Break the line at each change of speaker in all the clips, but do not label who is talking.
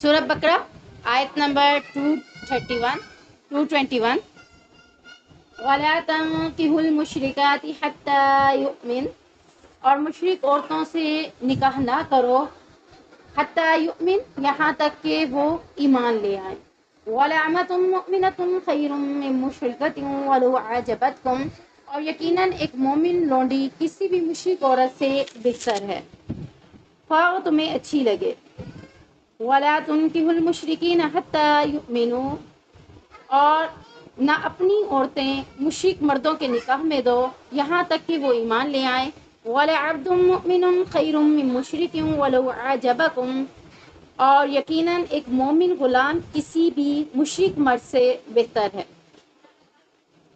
سورہ بقرہ آیت نمبر 221 وَلَا تَنكِحُوا الْمُشْرِكَاتِ حَتَّى يُؤْمِنْ، اور مشرک عورتوں سے نکاح نہ کرو حَتَّى يُؤْمِنْ، یہاں تک کہ وہ ایمان لے آئیں۔ وَلَعْمَةٌ مُؤْمِنَةٌ خَيْرٌ مِّن مُّشْرِكَةٍ وَلَوْ أَعْجَبَتْكُمْ، اور یقیناً ایک مومن لونڈی کسی بھی مشرک عورت سے بہتر ہے، خواہ وہ تمہیں اچھی لگے۔ وَلَا تُنكِحُوا الْمُشْرِكِينَ حَتَّى يُؤْمِنُوا، اور نہ اپنی عورتیں مشرک مردوں کے نکاح میں دو یہاں تک کہ وہ ایمان لے آئیں۔ وَلَعَبْدٌ مُؤْمِنٌ خَيْرٌ مِّن مُّشْرِكٍ وَلَوْ أَعْجَبَكُمْ، اور یقیناً ایک مومن غلام کسی بھی مشرک مرد سے بہتر ہے،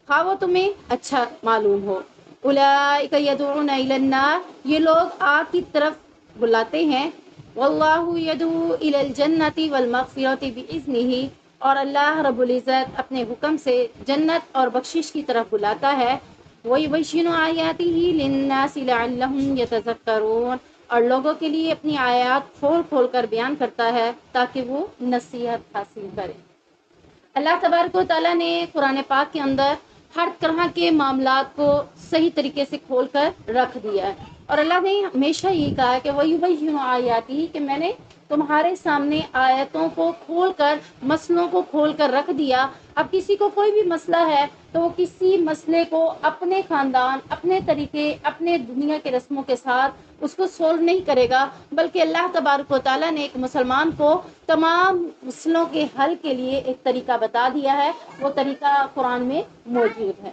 خواہ وہ تمہیں اچھا معلوم ہو۔ اولئک یدعون الی النار، یہ لوگ آگ کی طرف بلاتے ہیں۔ واللہ یدعو الی الجنۃ والمغفرۃ باذنہ، اور اللہ رب العزت اپنے حکم سے جنت اور بخشش کی طرف بلاتا ہے۔ وَيُبَيِّنُ آیاتہ للناس لعلہم یتذکرون، اور لوگوں کے لیے اپنی آیات کھول کھول کر بیان کرتا ہے تاکہ وہ نصیحت حاصل کریں۔ اللہ تبارک و تعالیٰ نے قرآن پاک کے اندر ہر طرح کے معاملات کو صحیح طریقے سے کھول کر رکھ دیا ہے، اور اللہ نے ہمیشہ یہ کہا ہے کہ وَيُبَيِّنُ آیاتہ، کہ میں نے تمہارے سامنے آیتوں کو کھول کر، مسئلوں کو کھول کر رکھ دیا۔ اب کسی کو کوئی بھی مسئلہ ہے تو وہ کسی مسئلے کو اپنے خاندان، اپنے طریقے، اپنے دنیا کے رسموں کے ساتھ اس کو سولو نہیں کرے گا، بلکہ اللہ تبارک و تعالیٰ نے ایک مسلمان کو تمام مسئلوں کے حل کے لیے ایک طریقہ بتا دیا ہے، وہ طریقہ قرآن میں موجود ہے۔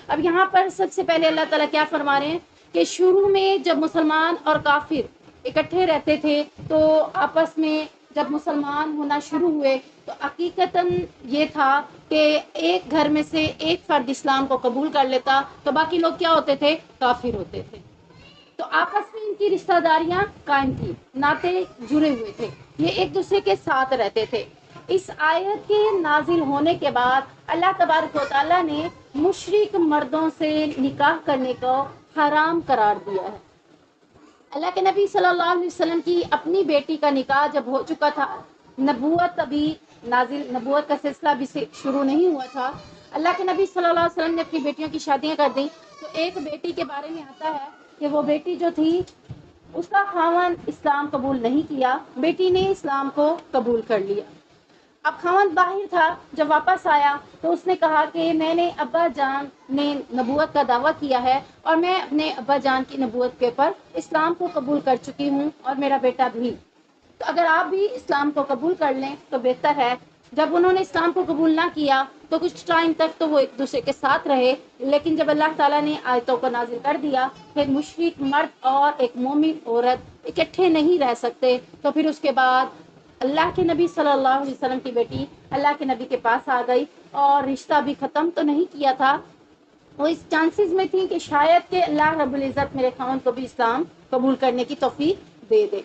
اب یہاں پر سب سے پہلے اللہ تعالیٰ کیا فرما رہے ہیں کہ شروع میں جب مسلمان اور کافر اکٹھے رہتے تھے تو آپس میں جب مسلمان ہونا شروع ہوئے تو حقیقتاً یہ تھا کہ ایک گھر میں سے ایک فرد اسلام کو قبول کر لیتا تو باقی لوگ کیا ہوتے تھے؟ کافر ہوتے تھے۔ تو آپس میں ان کی رشتہ داریاں قائم تھی، ناطے جڑے ہوئے تھے، یہ ایک دوسرے کے ساتھ رہتے تھے۔ اس آیت کے نازل ہونے کے بعد اللہ تبارک و تعالیٰ نے مشرک مردوں سے نکاح کرنے کو حرام قرار دیا ہے۔ اللہ کے نبی صلی اللہ علیہ وسلم کی اپنی بیٹی کا نکاح جب ہو چکا تھا، نبوت کا سلسلہ بھی شروع نہیں ہوا تھا، اللہ کے نبی صلی اللہ علیہ وسلم نے اپنی بیٹیوں کی شادیاں کر دیں، تو ایک بیٹی کے بارے میں آتا ہے کہ وہ بیٹی جو تھی اس کا خاوند اسلام قبول نہیں کیا، بیٹی نے اسلام کو قبول کر لیا۔ اب خاوند باہر تھا، جب واپس آیا تو اس نے کہا کہ میں نے ابا جان نے نبوت کا دعویٰ کیا ہے اور میں اپنے ابا جان کی نبوت کے اوپر اسلام کو قبول کر چکی ہوں اور میرا بیٹا بھی، تو اگر آپ بھی اسلام کو قبول کر لیں تو بہتر ہے۔ جب انہوں نے اسلام کو قبول نہ کیا تو کچھ ٹائم تک تو وہ ایک دوسرے کے ساتھ رہے، لیکن جب اللہ تعالیٰ نے آیتوں کو نازل کر دیا کہ مشرک مرد اور ایک مومن عورت اکٹھے نہیں رہ سکتے، تو پھر اس کے بعد اللہ کے نبی صلی اللہ علیہ وسلم کی بیٹی اللہ کے نبی کے پاس آ گئی، اور رشتہ بھی ختم تو نہیں کیا تھا، وہ اس چانسز میں تھی کہ شاید کہ اللہ رب العزت میرے خاوند کو بھی اسلام قبول کرنے کی توفیق دے دے۔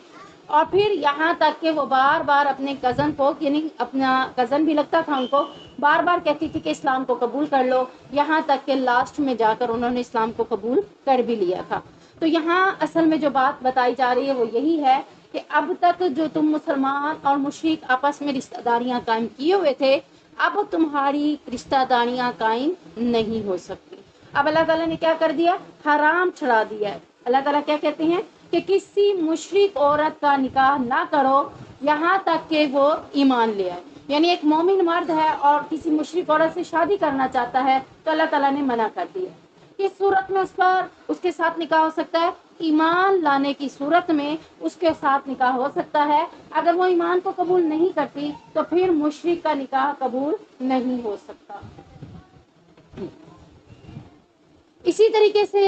اور پھر یہاں تک کہ وہ بار بار اپنے کزن کو، یعنی اپنا کزن بھی لگتا تھا ان کو، بار بار کہتی تھی کہ اسلام کو قبول کر لو، یہاں تک کہ لاسٹ میں جا کر انہوں نے اسلام کو قبول کر بھی لیا تھا۔ تو یہاں اصل میں جو بات بتائی جا رہی ہے وہ یہی ہے کہ اب تک جو تم مسلمان اور مشرک آپس میں رشتہ داریاں قائم کیے ہوئے تھے، اب تمہاری رشتہ داریاں قائم نہیں ہو سکتی۔ اب اللہ تعالیٰ نے کیا کر دیا؟ حرام چھڑا دیا ہے۔ اللہ تعالیٰ کیا کہتے ہیں کہ کسی مشرک عورت کا نکاح نہ کرو یہاں تک کہ وہ ایمان لے آئے، یعنی ایک مومن مرد ہے اور کسی مشرک عورت سے شادی کرنا چاہتا ہے تو اللہ تعالیٰ نے منع کر دیا۔ کس صورت میں اس کے ساتھ نکاح ہو سکتا ہے؟ ایمان لانے کی صورت میں اس کے ساتھ نکاح ہو سکتا ہے۔ اگر وہ ایمان کو قبول نہیں کرتی تو پھر مشرک کا نکاح قبول نہیں ہو سکتا۔ اسی طریقے سے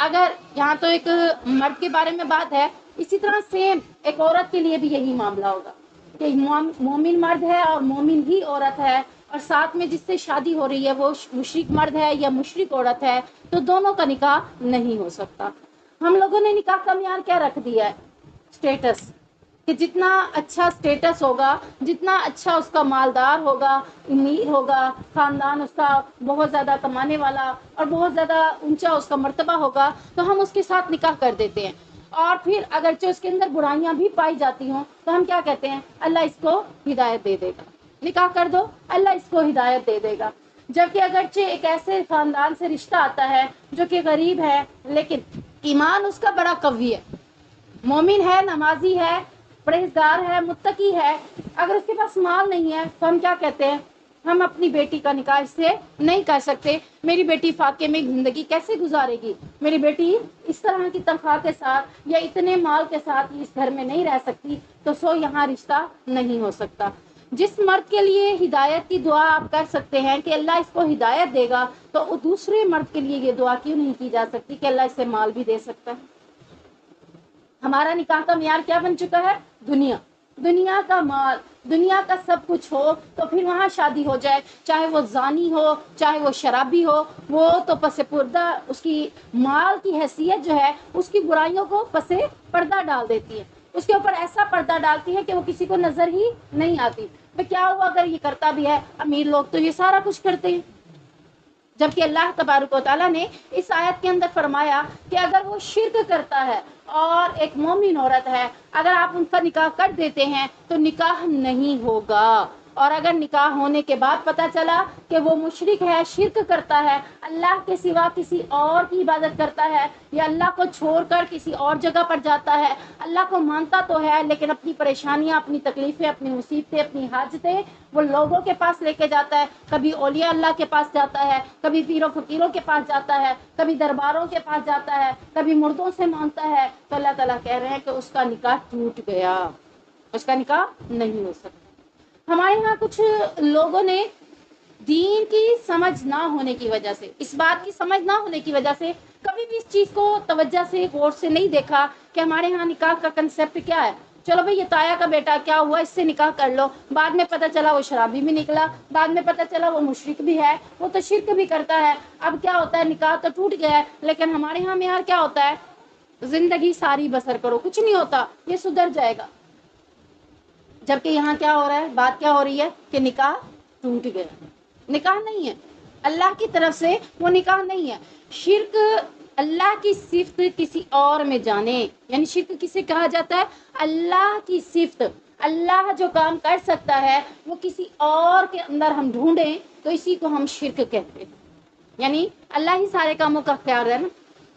اگر یہاں تو ایک مرد کے بارے میں بات ہے، اسی طرح سیم ایک عورت کے لیے بھی یہی معاملہ ہوگا کہ مومن مرد ہے اور مومن ہی عورت ہے، اور ساتھ میں جس سے شادی ہو رہی ہے وہ مشرک مرد ہے یا مشرک عورت ہے، تو دونوں کا نکاح نہیں ہو سکتا۔ ہم لوگوں نے نکاح کا معیار کیا رکھ دیا ہے؟ اسٹیٹس، کہ جتنا اچھا اسٹیٹس ہوگا، جتنا اچھا اس کا مالدار ہوگا، امیر ہوگا، خاندان اس کا بہت زیادہ کمانے والا اور بہت زیادہ اونچا اس کا مرتبہ ہوگا، تو ہم اس کے ساتھ نکاح کر دیتے ہیں۔ اور پھر اگرچہ اس کے اندر برائیاں بھی پائی جاتی ہوں تو ہم کیا کہتے ہیں؟ اللہ اس کو ہدایت دے دے گا، نکاح کر دو اللہ اس کو ہدایت دے دے گا۔ جبکہ اگرچہ ایک ایسے خاندان سے رشتہ آتا ہے جو کہ غریب ہے لیکن ایمان اس کا بڑا قوی ہے، مومن ہے، نمازی ہے، پرہیزگار ہے، متقی ہے، اگر اس کے پاس مال نہیں ہے تو ہم کیا کہتے ہیں؟ ہم اپنی بیٹی کا نکاح اس سے نہیں کر سکتے، میری بیٹی فاقے میں زندگی کیسے گزارے گی، میری بیٹی اس طرح کی تنخواہ کے ساتھ یا اتنے مال کے ساتھ اس گھر میں نہیں رہ سکتی، تو سو یہاں رشتہ نہیں ہو سکتا۔ جس مرد کے لیے ہدایت کی دعا آپ کر سکتے ہیں کہ اللہ اس کو ہدایت دے گا، تو وہ دوسرے مرد کے لیے یہ دعا کیوں نہیں کی جا سکتی کہ اللہ اسے مال بھی دے سکتا ہے؟ ہمارا نکاح کا معیار کیا بن چکا ہے؟ دنیا، دنیا کا مال، دنیا کا سب کچھ ہو تو پھر وہاں شادی ہو جائے، چاہے وہ زانی ہو، چاہے وہ شرابی ہو، وہ تو پس پردہ اس کی مال کی حیثیت جو ہے اس کی برائیوں کو پس پردہ ڈال دیتی ہے، اس کے اوپر ایسا پردہ ڈالتی ہے کہ وہ کسی کو نظر ہی نہیں آتی۔ تو کیا ہوا اگر یہ کرتا بھی ہے؟ امیر لوگ تو یہ سارا کچھ کرتے ہیں، جبکہ اللہ تبارک و تعالیٰ نے اس آیت کے اندر فرمایا کہ اگر وہ شرک کرتا ہے اور ایک مومن عورت ہے، اگر آپ ان کا نکاح کر دیتے ہیں تو نکاح نہیں ہوگا، اور اگر نکاح ہونے کے بعد پتہ چلا کہ وہ مشرک ہے، شرک کرتا ہے، اللہ کے سوا کسی اور کی عبادت کرتا ہے یا اللہ کو چھوڑ کر کسی اور جگہ پر جاتا ہے، اللہ کو مانتا تو ہے لیکن اپنی پریشانیاں، اپنی تکلیفیں، اپنی مصیبتیں، اپنی حاجتیں وہ لوگوں کے پاس لے کے جاتا ہے، کبھی اولیاء اللہ کے پاس جاتا ہے، کبھی پیر و فقیروں کے پاس جاتا ہے، کبھی درباروں کے پاس جاتا ہے، کبھی مردوں سے مانگتا ہے، تو اللہ تعالیٰ کہہ رہے ہیں کہ اس کا نکاح ٹوٹ گیا، اس کا نکاح نہیں ہو سکتا۔ ہمارے یہاں کچھ لوگوں نے دین کی سمجھ نہ ہونے کی وجہ سے، اس بات کی سمجھ نہ ہونے کی وجہ سے کبھی بھی اس چیز کو توجہ سے، غور سے نہیں دیکھا کہ ہمارے ہاں نکاح کا کنسیپٹ کیا ہے۔ چلو بھئی یہ تایا کا بیٹا کیا ہوا، اس سے نکاح کر لو، بعد میں پتہ چلا وہ شرابی بھی نکلا، بعد میں پتہ چلا وہ مشرک بھی ہے، وہ تو شرک بھی کرتا ہے، اب کیا ہوتا ہے؟ نکاح تو ٹوٹ گیا ہے، لیکن ہمارے ہاں معیار کیا ہوتا ہے؟ زندگی ساری بسر کرو، کچھ نہیں ہوتا، یہ سدھر جائے گا۔ جبکہ یہاں کیا ہو رہا ہے؟ بات کیا ہو رہی ہے کہ نکاح ٹوٹ گیا، نکاح نہیں ہے، اللہ کی طرف سے وہ نکاح نہیں ہے۔ شرک اللہ کی صفت کسی اور میں جانے، یعنی شرک کسے کہا جاتا ہے؟ اللہ کی صفت، اللہ جو کام کر سکتا ہے وہ کسی اور کے اندر ہم ڈھونڈیں تو اسی کو ہم شرک کہتے ہیں۔ یعنی اللہ ہی سارے کاموں کا اختیار ہے نا،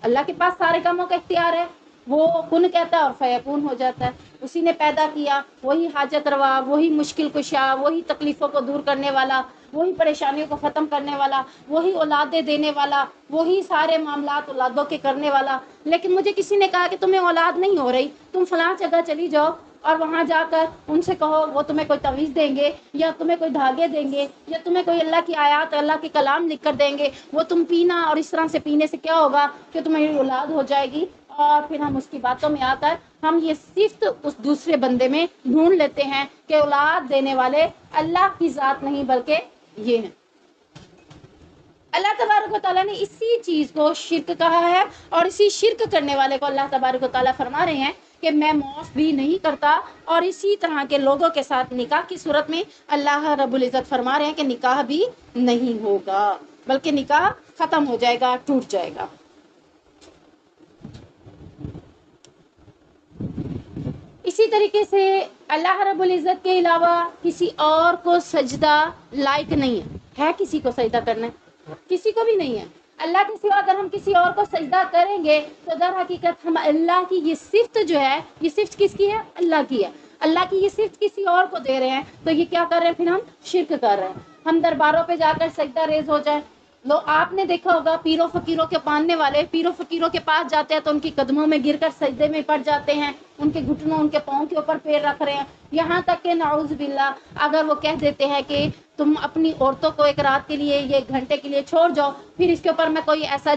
اللہ کے پاس سارے کاموں کا اختیار ہے، وہ کن کہتا ہے اور فیکون ہو جاتا ہے، اسی نے پیدا کیا، وہی حاجت روا، وہی مشکل کشا، وہی تکلیفوں کو دور کرنے والا، وہی پریشانیوں کو ختم کرنے والا، وہی اولادیں دینے والا، وہی سارے معاملات اولادوں کے کرنے والا۔ لیکن مجھے کسی نے کہا کہ تمہیں اولاد نہیں ہو رہی، تم فلاں جگہ چلی جاؤ اور وہاں جا کر ان سے کہو، وہ تمہیں کوئی تعویذ دیں گے یا تمہیں کوئی دھاگے دیں گے یا تمہیں کوئی اللہ کی آیات، اللہ کے کلام لکھ کر دیں گے، وہ تم پینا، اور اس طرح سے پینے سے کیا ہوگا کہ تمہاری اولاد ہو جائے گی۔ اور پھر ہم اس کی باتوں میں آ کر ہم یہ صفت اس دوسرے بندے میں ڈھونڈ لیتے ہیں کہ اولاد دینے والے اللہ کی ذات نہیں بلکہ یہ ہیں۔ اللہ تبارک و تعالیٰ نے اسی چیز کو شرک کہا ہے، اور اسی شرک کرنے والے کو اللہ تبارک و تعالیٰ فرما رہے ہیں کہ میں معاف بھی نہیں کرتا، اور اسی طرح کے لوگوں کے ساتھ نکاح کی صورت میں اللہ رب العزت فرما رہے ہیں کہ نکاح بھی نہیں ہوگا، بلکہ نکاح ختم ہو جائے گا، ٹوٹ جائے گا۔ اسی طریقے سے اللہ رب العزت کے علاوہ کسی اور کو سجدہ لائق نہیں ہے کسی کو سجدہ کرنا، کسی کو بھی نہیں ہے۔ اللہ کے سوا اگر ہم کسی اور کو سجدہ کریں گے تو در حقیقت ہم اللہ کی یہ صفت جو ہے، یہ صفت کس کی ہے؟ اللہ کی ہے، اللہ کی یہ صفت کسی اور کو دے رہے ہیں، تو یہ کیا کر رہے ہیں؟ پھر ہم شرک کر رہے ہیں۔ ہم درباروں پہ جا کر سجدہ ریز ہو جائیں، لو آپ نے دیکھا ہوگا پیروں فقیروں کے ماننے والے پیروں فقیروں کے پاس جاتے ہیں تو ان کی قدموں میں گر کر سجدے میں پڑ جاتے ہیں، ان کے گھٹنوں، ان کے پاؤں کے اوپر پیر رکھ رہے ہیں، یہاں تک کہ نعوذ باللہ اگر وہ کہہ دیتے ہیں کہ تم اپنی عورتوں کو ایک رات کے لیے، یہ گھنٹے کے لیے چھوڑ جاؤ، پھر اس کے اوپر میں کوئی ایسا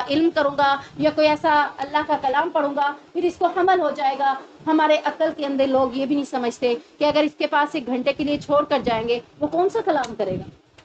علم کروں گا یا کوئی ایسا اللہ کا کلام پڑھوں گا، پھر اس کو حمل ہو جائے گا۔ ہمارے عقل کے اندر لوگ یہ بھی نہیں سمجھتے کہ اگر اس کے پاس ایک گھنٹے کے لیے چھوڑ کر جائیں گے وہ کون سا کلام کرے گا،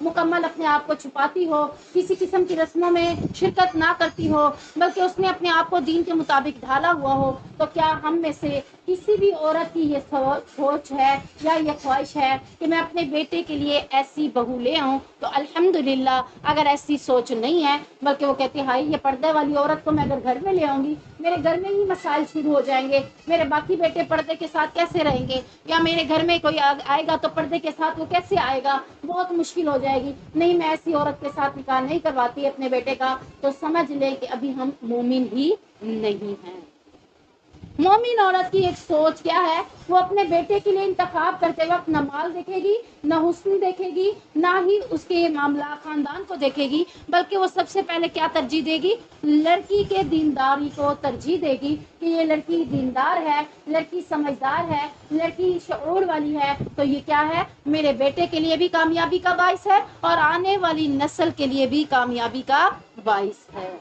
مکمل اپنے آپ کو چھپاتی ہو، کسی قسم کی رسموں میں شرکت نہ کرتی ہو، بلکہ اس نے اپنے آپ کو دین کے مطابق ڈھالا ہوا ہو، تو کیا ہم میں سے کسی بھی عورت کی یہ سوچ ہے یا یہ خواہش ہے کہ میں اپنے بیٹے کے لیے ایسی بہو لے آؤں؟ تو الحمدللہ اگر ایسی سوچ نہیں ہے، بلکہ وہ کہتی ہے ہائی یہ پردے والی عورت کو میں اگر گھر میں لے آؤں گی، میرے گھر میں ہی مسائل شروع ہو جائیں گے، میرے باقی بیٹے پردے کے ساتھ کیسے رہیں گے، یا میرے گھر میں کوئی آئے گا تو پردے کے ساتھ وہ کیسے آئے گا، بہت مشکل ہو جائے گی، نہیں میں ایسی عورت کے ساتھ نکاح نہیں کرواتی اپنے بیٹے کا، تو سمجھ لے کہ ابھی ہم مومن ہی نہیں ہیں۔ مومن عورت کی ایک سوچ کیا ہے، وہ اپنے بیٹے کے لیے انتخاب کرتے وقت نہ مال دیکھے گی، نہ حسن دیکھے گی، نہ ہی اس کے معاملات خاندان کو دیکھے گی، بلکہ وہ سب سے پہلے کیا ترجیح دے گی؟ لڑکی کے دینداری کو ترجیح دے گی کہ یہ لڑکی دیندار ہے، لڑکی سمجھدار ہے، لڑکی شعور والی ہے، تو یہ کیا ہے؟ میرے بیٹے کے لیے بھی کامیابی کا باعث ہے اور آنے والی نسل کے لیے بھی کامیابی کا باعث ہے۔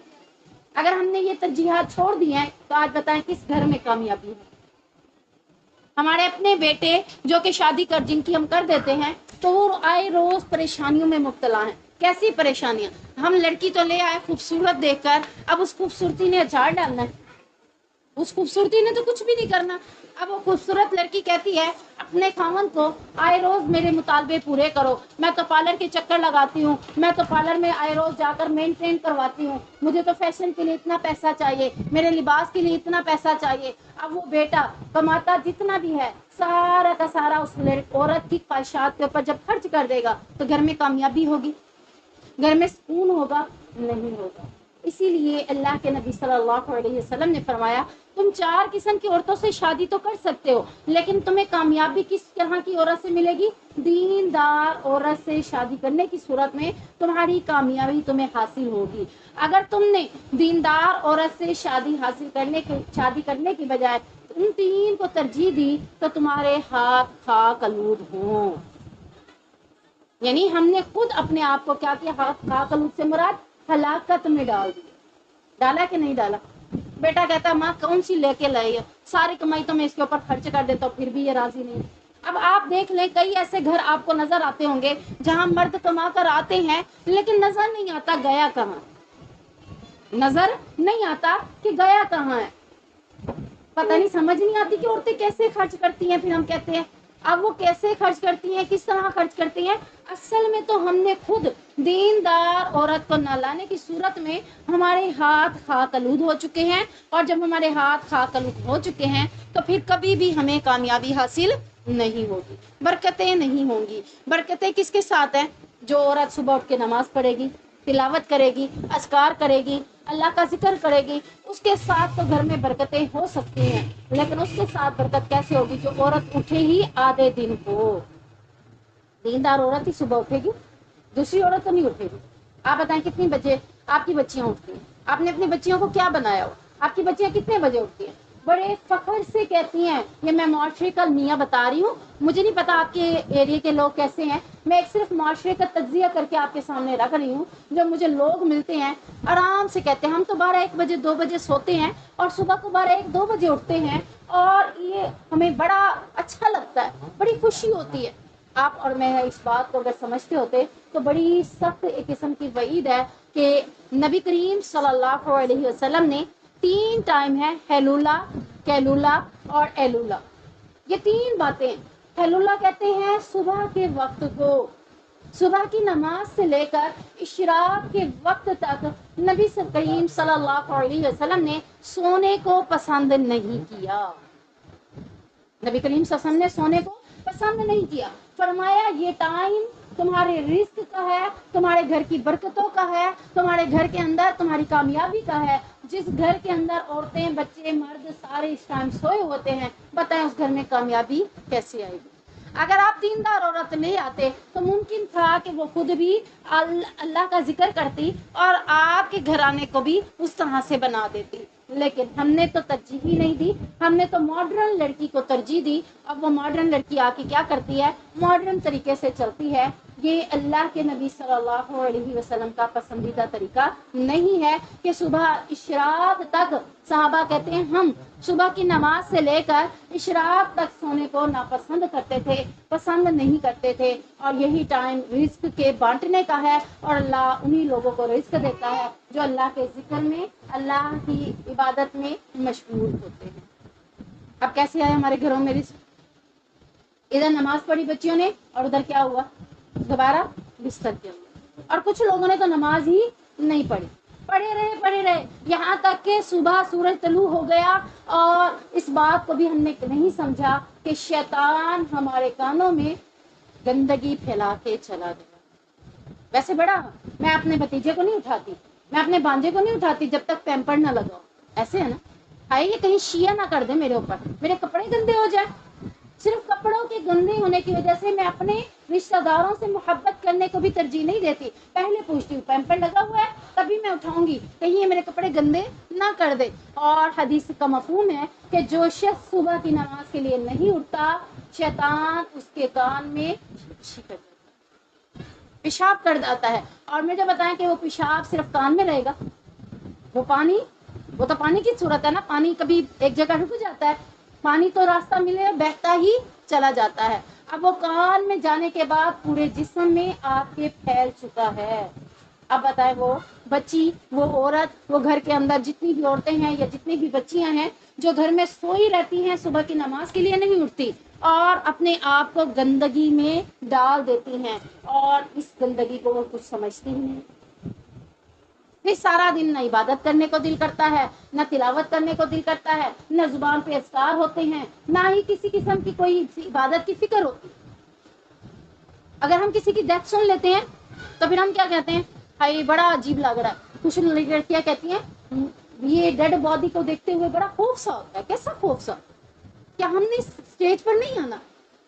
اگر ہم نے یہ ترجیحات چھوڑ دی ہیں تو آج بتائیں کس گھر میں کامیابی ہے؟ ہمارے اپنے بیٹے جو کہ شادی جن کی ہم کر دیتے ہیں تو وہ آئے روز پریشانیوں میں مبتلا ہیں۔ کیسی پریشانیاں؟ ہم لڑکی تو لے آئے خوبصورت دیکھ کر، اب اس خوبصورتی نے اچار ڈالنا ہے، اس خوبصورتی نے تو کچھ بھی نہیں کرنا۔ اب وہ خوبصورت لڑکی کہتی ہے اپنے خاوند کو آئے روز میرے مطالبے پورے کرو، میں تو پارلر کے چکر لگاتی ہوں، میں تو پارلر میں آئے روز جا کر مینٹین کرواتی ہوں، مجھے تو فیشن کے لیے اتنا پیسہ چاہیے، میرے لباس کے لیے اتنا پیسہ چاہیے۔ اب وہ بیٹا کماتا جتنا بھی ہے سارا کا سارا اس عورت کی خواہشات کے اوپر جب خرچ کر دے گا تو گھر میں کامیابی ہوگی؟ گھر میں سکون ہوگا؟ نہیں ہوگا۔ اسی لیے اللہ کے نبی صلی اللہ علیہ وسلم نے فرمایا تم 4 قسم کی عورتوں سے شادی تو کر سکتے ہو، لیکن تمہیں کامیابی کس طرح کی عورت سے ملے گی؟ دیندار عورت سے شادی کرنے کی صورت میں تمہاری کامیابی تمہیں حاصل ہوگی۔ اگر تم نے دیندار عورت سے شادی کرنے کی بجائے ان 3 کو ترجیح دی تو تمہارے ہاتھ خاک آلود ہوں۔ یعنی ہم نے خود اپنے آپ کو کیا کیا؟ ہاتھ خاک آلود سے مراد ہلاکت میں ڈال دیا۔ ڈالا کہ نہیں ڈالا؟ بیٹا کہتا ماں کون سی لے کے لائی ہے، ساری کمائی تو میں اس کے اوپر خرچ کر دیتا ہوں، پھر بھی یہ راضی نہیں۔ اب آپ دیکھ لیں کئی ایسے گھر آپ کو نظر آتے ہوں گے جہاں مرد کما کر آتے ہیں لیکن نظر نہیں آتا گیا کہاں، نظر نہیں آتا کہ گیا کہاں ہے۔ پتہ نہیں، سمجھ نہیں آتی کہ عورتیں کیسے خرچ کرتی ہیں۔ پھر ہم کہتے ہیں اب وہ کیسے خرچ کرتی ہیں، کس طرح خرچ کرتی ہیں؟ اصل میں تو ہم نے خود دیندار عورت کو نہ لانے کی صورت میں ہمارے ہاتھ خاک آلود ہو چکے ہیں، اور جب ہمارے ہاتھ خاک آلود ہو چکے ہیں تو پھر کبھی بھی ہمیں کامیابی حاصل نہیں ہوگی، برکتیں نہیں ہوں گی۔ برکتیں کس کے ساتھ ہیں؟ جو عورت صبح اٹھ کے نماز پڑھے گی، تلاوت کرے گی، اذکار کرے گی، اللہ کا ذکر کرے گی، اس کے ساتھ تو گھر میں برکتیں ہو سکتی ہیں، لیکن اس کے ساتھ برکت کیسے ہوگی؟ جو عورت اٹھے ہی آدھے دن کو۔ دیندار عورت ہی صبح اٹھے گی، دوسری عورت تو نہیں اٹھے گی۔ آپ بتائیں کتنی بجے آپ کی بچیاں اٹھتی ہیں؟ آپ نے اپنی بچیوں کو کیا بنایا ہو؟ آپ کی بچیاں کتنے بجے اٹھتی ہیں؟ بڑے فخر سے کہتی ہیں یہ میں معاشرے کا المیہ بتا رہی ہوں، مجھے نہیں پتا آپ کے ایریے کے لوگ کیسے ہیں، میں ایک صرف معاشرے کا تجزیہ کر کے آپ کے سامنے رکھ رہی ہوں۔ جو مجھے لوگ ملتے ہیں آرام سے کہتے ہیں ہم تو 12-1 بجے 2 بجے سوتے ہیں اور صبح کو 12-1-2 بجے اٹھتے ہیں، اور یہ ہمیں بڑا اچھا لگتا ہے، بڑی خوشی ہوتی ہے۔ آپ اور میں اس بات کو اگر سمجھتے ہوتے تو بڑی سخت ایک قسم کی وعید ہے کہ نبی کریم صلی اللہ علیہ وسلم نے 3 ٹائم ہے، ہیلولا، کیلولا اور ایلولا، یہ 3 باتیں۔ ہیلولا کہتے ہیں صبح کے وقت کو، صبح کی نماز سے لے کر اشراق کے وقت تک نبی کریم صلی اللہ علیہ وسلم نے سونے کو پسند نہیں کیا۔ نبی کریم صلی اللہ علیہ وسلم نے سونے کو پسند نہیں کیا، فرمایا یہ ٹائم تمہارے رزق کا ہے، تمہارے گھر کی برکتوں کا ہے، تمہارے گھر کے اندر تمہاری کامیابی کا ہے۔ جس گھر کے اندر عورتیں، بچے، مرد سارے اس ٹائم سوئے ہوتے ہیں، بتائیں اس گھر میں کامیابی کیسے آئے گی؟ اگر آپ دیندار عورت لے آتے تو ممکن تھا کہ وہ خود بھی اللہ کا ذکر کرتی اور آپ کے گھرانے کو بھی اس طرح سے بنا دیتی، لیکن ہم نے تو ترجیح ہی نہیں دی، ہم نے تو ماڈرن لڑکی کو ترجیح دی۔ اب وہ ماڈرن لڑکی آ کے کیا کرتی ہے؟ ماڈرن طریقے سے چلتی ہے، یہ اللہ کے نبی صلی اللہ علیہ وسلم کا پسندیدہ طریقہ نہیں ہے کہ صبح اشراق تک، صحابہ کہتے ہیں ہم صبح کی نماز سے لے کر اشراق تک سونے کو ناپسند کرتے تھے، پسند نہیں کرتے تھے، اور یہی ٹائم رزق کے بانٹنے کا ہے، اور اللہ انہی لوگوں کو رزق دیتا ہے جو اللہ کے ذکر میں، اللہ کی عبادت میں مشغول ہوتے ہیں۔ اب کیسے آئے ہمارے گھروں میں رزق؟ ادھر نماز پڑھی بچیوں نے اور ادھر کیا ہوا؟ دوبارہ بستر کے اندر۔ اور کچھ لوگوں نے تو نماز ہی نہیں پڑھی، پڑھے رہے یہاں تک کہ صبح سورج طلوع ہو گیا، اور اس بات کو بھی ہم نے نہیں سمجھا کہ شیطان ہمارے کانوں میں گندگی پھیلا کے چلا گیا۔ ویسے بڑا میں اپنے بھتیجے کو نہیں اٹھاتی، میں اپنے بانجے کو نہیں اٹھاتی جب تک پیمپر نہ لگاؤ، ایسے ہے نا، ہائے یہ کہیں شیعہ نہ کر دے میرے اوپر، میرے کپڑے گندے ہو جائیں۔ صرف کپڑوں کے گندے ہونے کی وجہ سے میں اپنے رشتہ داروں سے محبت کرنے کو بھی ترجیح نہیں دیتی، پہلے پوچھتی ہوں پیمپر لگا ہوا ہے تبھی میں اٹھاؤں گی، کہیں یہ میرے کپڑے گندے نہ کر دے۔ اور حدیث کا مفہوم ہے کہ جو شخص صبح کی نماز کے لیے نہیں اٹھتا، شیطان اس کے کان میں پیشاب کر جاتا ہے۔ اور مجھے بتائیں کہ وہ پیشاب صرف کان میں رہے گا؟ وہ تو پانی کی صورت ہے نا، پانی کبھی ایک جگہ رک جاتا ہے، پانی تو راستہ ملے بہتا ہی چلا جاتا ہے۔ اب وہ کان میں جانے کے بعد پورے جسم میں آ کے پھیل چکا ہے۔ اب بتائیں وہ بچی، وہ عورت، وہ گھر کے اندر جتنی بھی عورتیں ہیں یا جتنی بھی بچیاں ہیں جو گھر میں سوئی رہتی ہیں، صبح کی نماز کے لیے نہیں اٹھتی اور اپنے آپ کو گندگی میں ڈال دیتی ہیں، اور اس گندگی کو وہ کچھ سمجھتی ہی نہیں۔ پھر سارا دن نہ عبادت کرنے کو دل کرتا ہے، نہ تلاوت کرنے کو دل کرتا ہے، نہ زبان پہ اذکار ہوتے ہیں، نہ ہی کسی قسم کی کوئی عبادت کی فکر ہوتی۔ اگر ہم کسی کی ڈیتھ سن لیتے ہیں تو پھر ہم کیا کہتے ہیں؟ ہائی بڑا عجیب لگ رہا ہے۔ کچھ لڑکیاں کہتی ہیں یہ ڈیڈ باڈی کو دیکھتے ہوئے بڑا خوف سا ہوتا ہے۔ کیسا خوف سا؟ کیا ہم نے اسٹیج پر نہیں آنا؟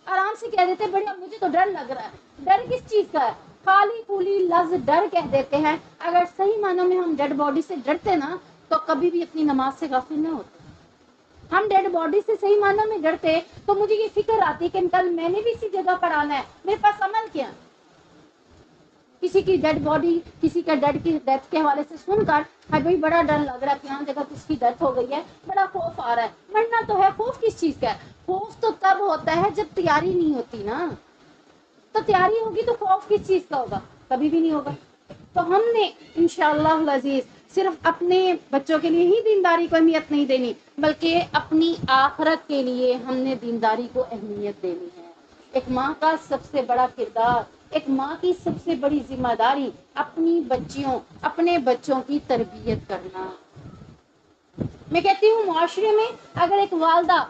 آرام سے کہہ دیتے بڑا مجھے تو ڈر لگ رہا ہے۔ ڈر کس چیز کا ہے؟ خالی پھولی لفظ ڈر کہہ دیتے ہیں۔ اگر صحیح معنوں میں ہم ڈیڈ باڈی سے ڈرتے نا تو کبھی بھی اپنی نماز سے غافل نہ ہوتے۔ ہم ڈیڈ باڈی سے صحیح معنوں میں ڈرتے تو مجھے یہ فکر آتی کہ کل میں نے بھی اسی جگہ پر آنا ہے، میرے پاس عمل کیا؟ کسی کی ڈیڈ باڈی، کسی کا ڈیڈ کی ڈیتھ کے حوالے سے سن کر ہاں بھائی بڑا ڈر لگ رہا ہے، یہاں جگہ کس کی ڈیتھ ہو گئی ہے، بڑا خوف آ رہا ہے۔ مرنا تو ہے، خوف کس چیز کا ہے؟ خوف تو تب ہوتا ہے جب تیاری نہیں ہوتی نا، تو تیاری ہوگی تو خوف کس چیز کا ہوگا؟ کبھی بھی نہیں ہوگا۔ تو ہم نے انشاءاللہ العزیز صرف اپنے بچوں کے لیے ہی دینداری کو اہمیت نہیں دینی، بلکہ اپنی آخرت کے لیے ہم نے دینداری کو اہمیت دینی ہے۔ ایک ماں کا سب سے بڑا کردار، ایک ماں کی سب سے بڑی ذمہ داری اپنے بچوں کی تربیت کرنا۔ میں کہتی ہوں معاشرے میں اگر ایک والدہ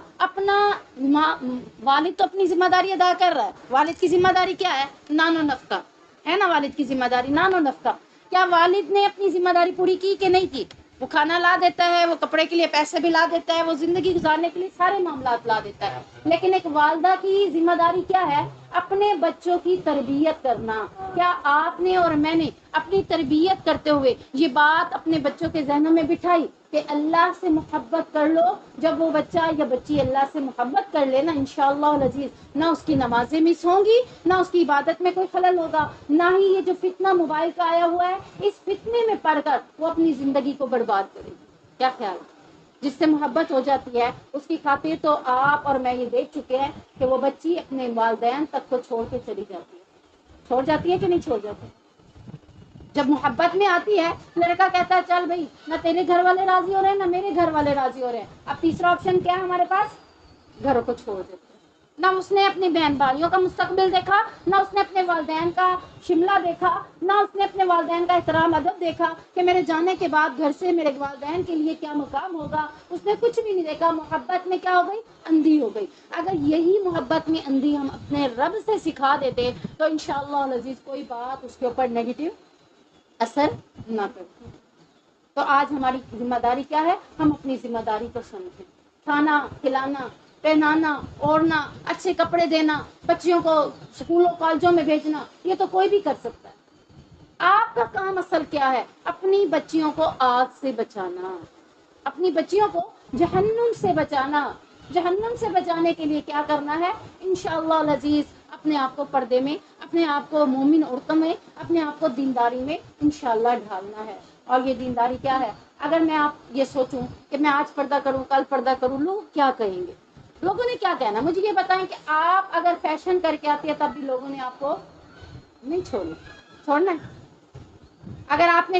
والد تو اپنی ذمہ داری ادا کر رہا ہے، والد کی ذمہ داری کیا ہے؟ نان و نفقہ ہے نا، والد کی ذمہ داری نان و نفقہ۔ کیا والد نے اپنی ذمہ داری پوری کی کہ نہیں کی؟ وہ کھانا لا دیتا ہے، وہ کپڑے کے لیے پیسے بھی لا دیتا ہے، وہ زندگی گزارنے کے لیے سارے معاملات لا دیتا ہے، لیکن ایک والدہ کی ذمہ داری کیا ہے؟ اپنے بچوں کی تربیت کرنا۔ کیا آپ نے اور میں نے اپنی تربیت کرتے ہوئے یہ بات اپنے بچوں کے ذہنوں میں بٹھائی کہ اللہ سے محبت کر لو؟ جب وہ بچہ یا بچی اللہ سے محبت کر لے نا، انشاءاللہ العزیز نہ اس کی نمازیں مس ہوں گی، نہ اس کی عبادت میں کوئی خلل ہوگا، نہ ہی یہ جو فتنہ موبائل کا آیا ہوا ہے اس فتنے میں پڑھ کر وہ اپنی زندگی کو برباد کرے گی۔ کیا خیال ہے؟ جس سے محبت ہو جاتی ہے اس کی خاطر تو آپ اور میں یہ دیکھ چکے ہیں کہ وہ بچی اپنے والدین تک کو چھوڑ کے چلی جاتی ہے۔ چھوڑ جاتی ہے کہ نہیں چھوڑ جاتی؟ جب محبت میں آتی ہے لڑکا کہتا ہے چل بھائی نہ تیرے گھر والے راضی ہو رہے ہیں نہ میرے گھر والے راضی ہو رہے ہیں، اب تیسرا آپشن کیا ہے ہمارے پاس؟ گھروں کو چھوڑ دیتے ہیں۔ نہ اس نے اپنی بہن بھائیوں کا مستقبل دیکھا، نہ اس نے اپنے والدین کا شملہ دیکھا، نہ اس نے اپنے والدین کا احترام ادب دیکھا کہ میرے جانے کے بعد گھر سے میرے والدین کے لیے کیا مقام ہوگا، اس نے کچھ بھی نہیں دیکھا۔ محبت میں کیا ہو گئی؟ اندھی ہو گئی۔ اگر یہی محبت میں اندھی ہم اپنے رب سے سکھا دیتے تو انشاءاللہ العزیز کوئی بات اس کے اوپر نیگیٹو اثر نہ کرتی۔ تو آج ہماری ذمہ داری کیا ہے؟ ہم اپنی ذمہ داری کو سمجھیں۔ کھانا کھلانا، پہنانا، اوڑھنا، اچھے کپڑے دینا، بچیوں کو اسکولوں کالجوں میں بھیجنا، یہ تو کوئی بھی کر سکتا ہے۔ آپ کا کام اصل کیا ہے؟ اپنی بچیوں کو آگ سے بچانا، اپنی بچیوں کو جہنم سے بچانا۔ جہنم سے بچانے کے لیے کیا کرنا ہے؟ انشاءاللہ العزیز اپنے آپ کو پردے میں، اپنے آپ کو مومن عورتوں میں، اپنے آپ کو دینداری میں انشاءاللہ ڈھالنا ہے۔ اور یہ دینداری کیا ہے؟ اگر میں آپ یہ سوچوں کہ میں آج پردہ کروں، کل پردہ کروں، لوگ کیا کہیں گے؟ لوگوں نے کیا کہنا؟ مجھے یہ بتائیں کہ آپ اگر فیشن کر کے آتی ہے تب بھی لوگوں نے آپ کو نہیں چھوڑنا ہے۔ اگر آپ نے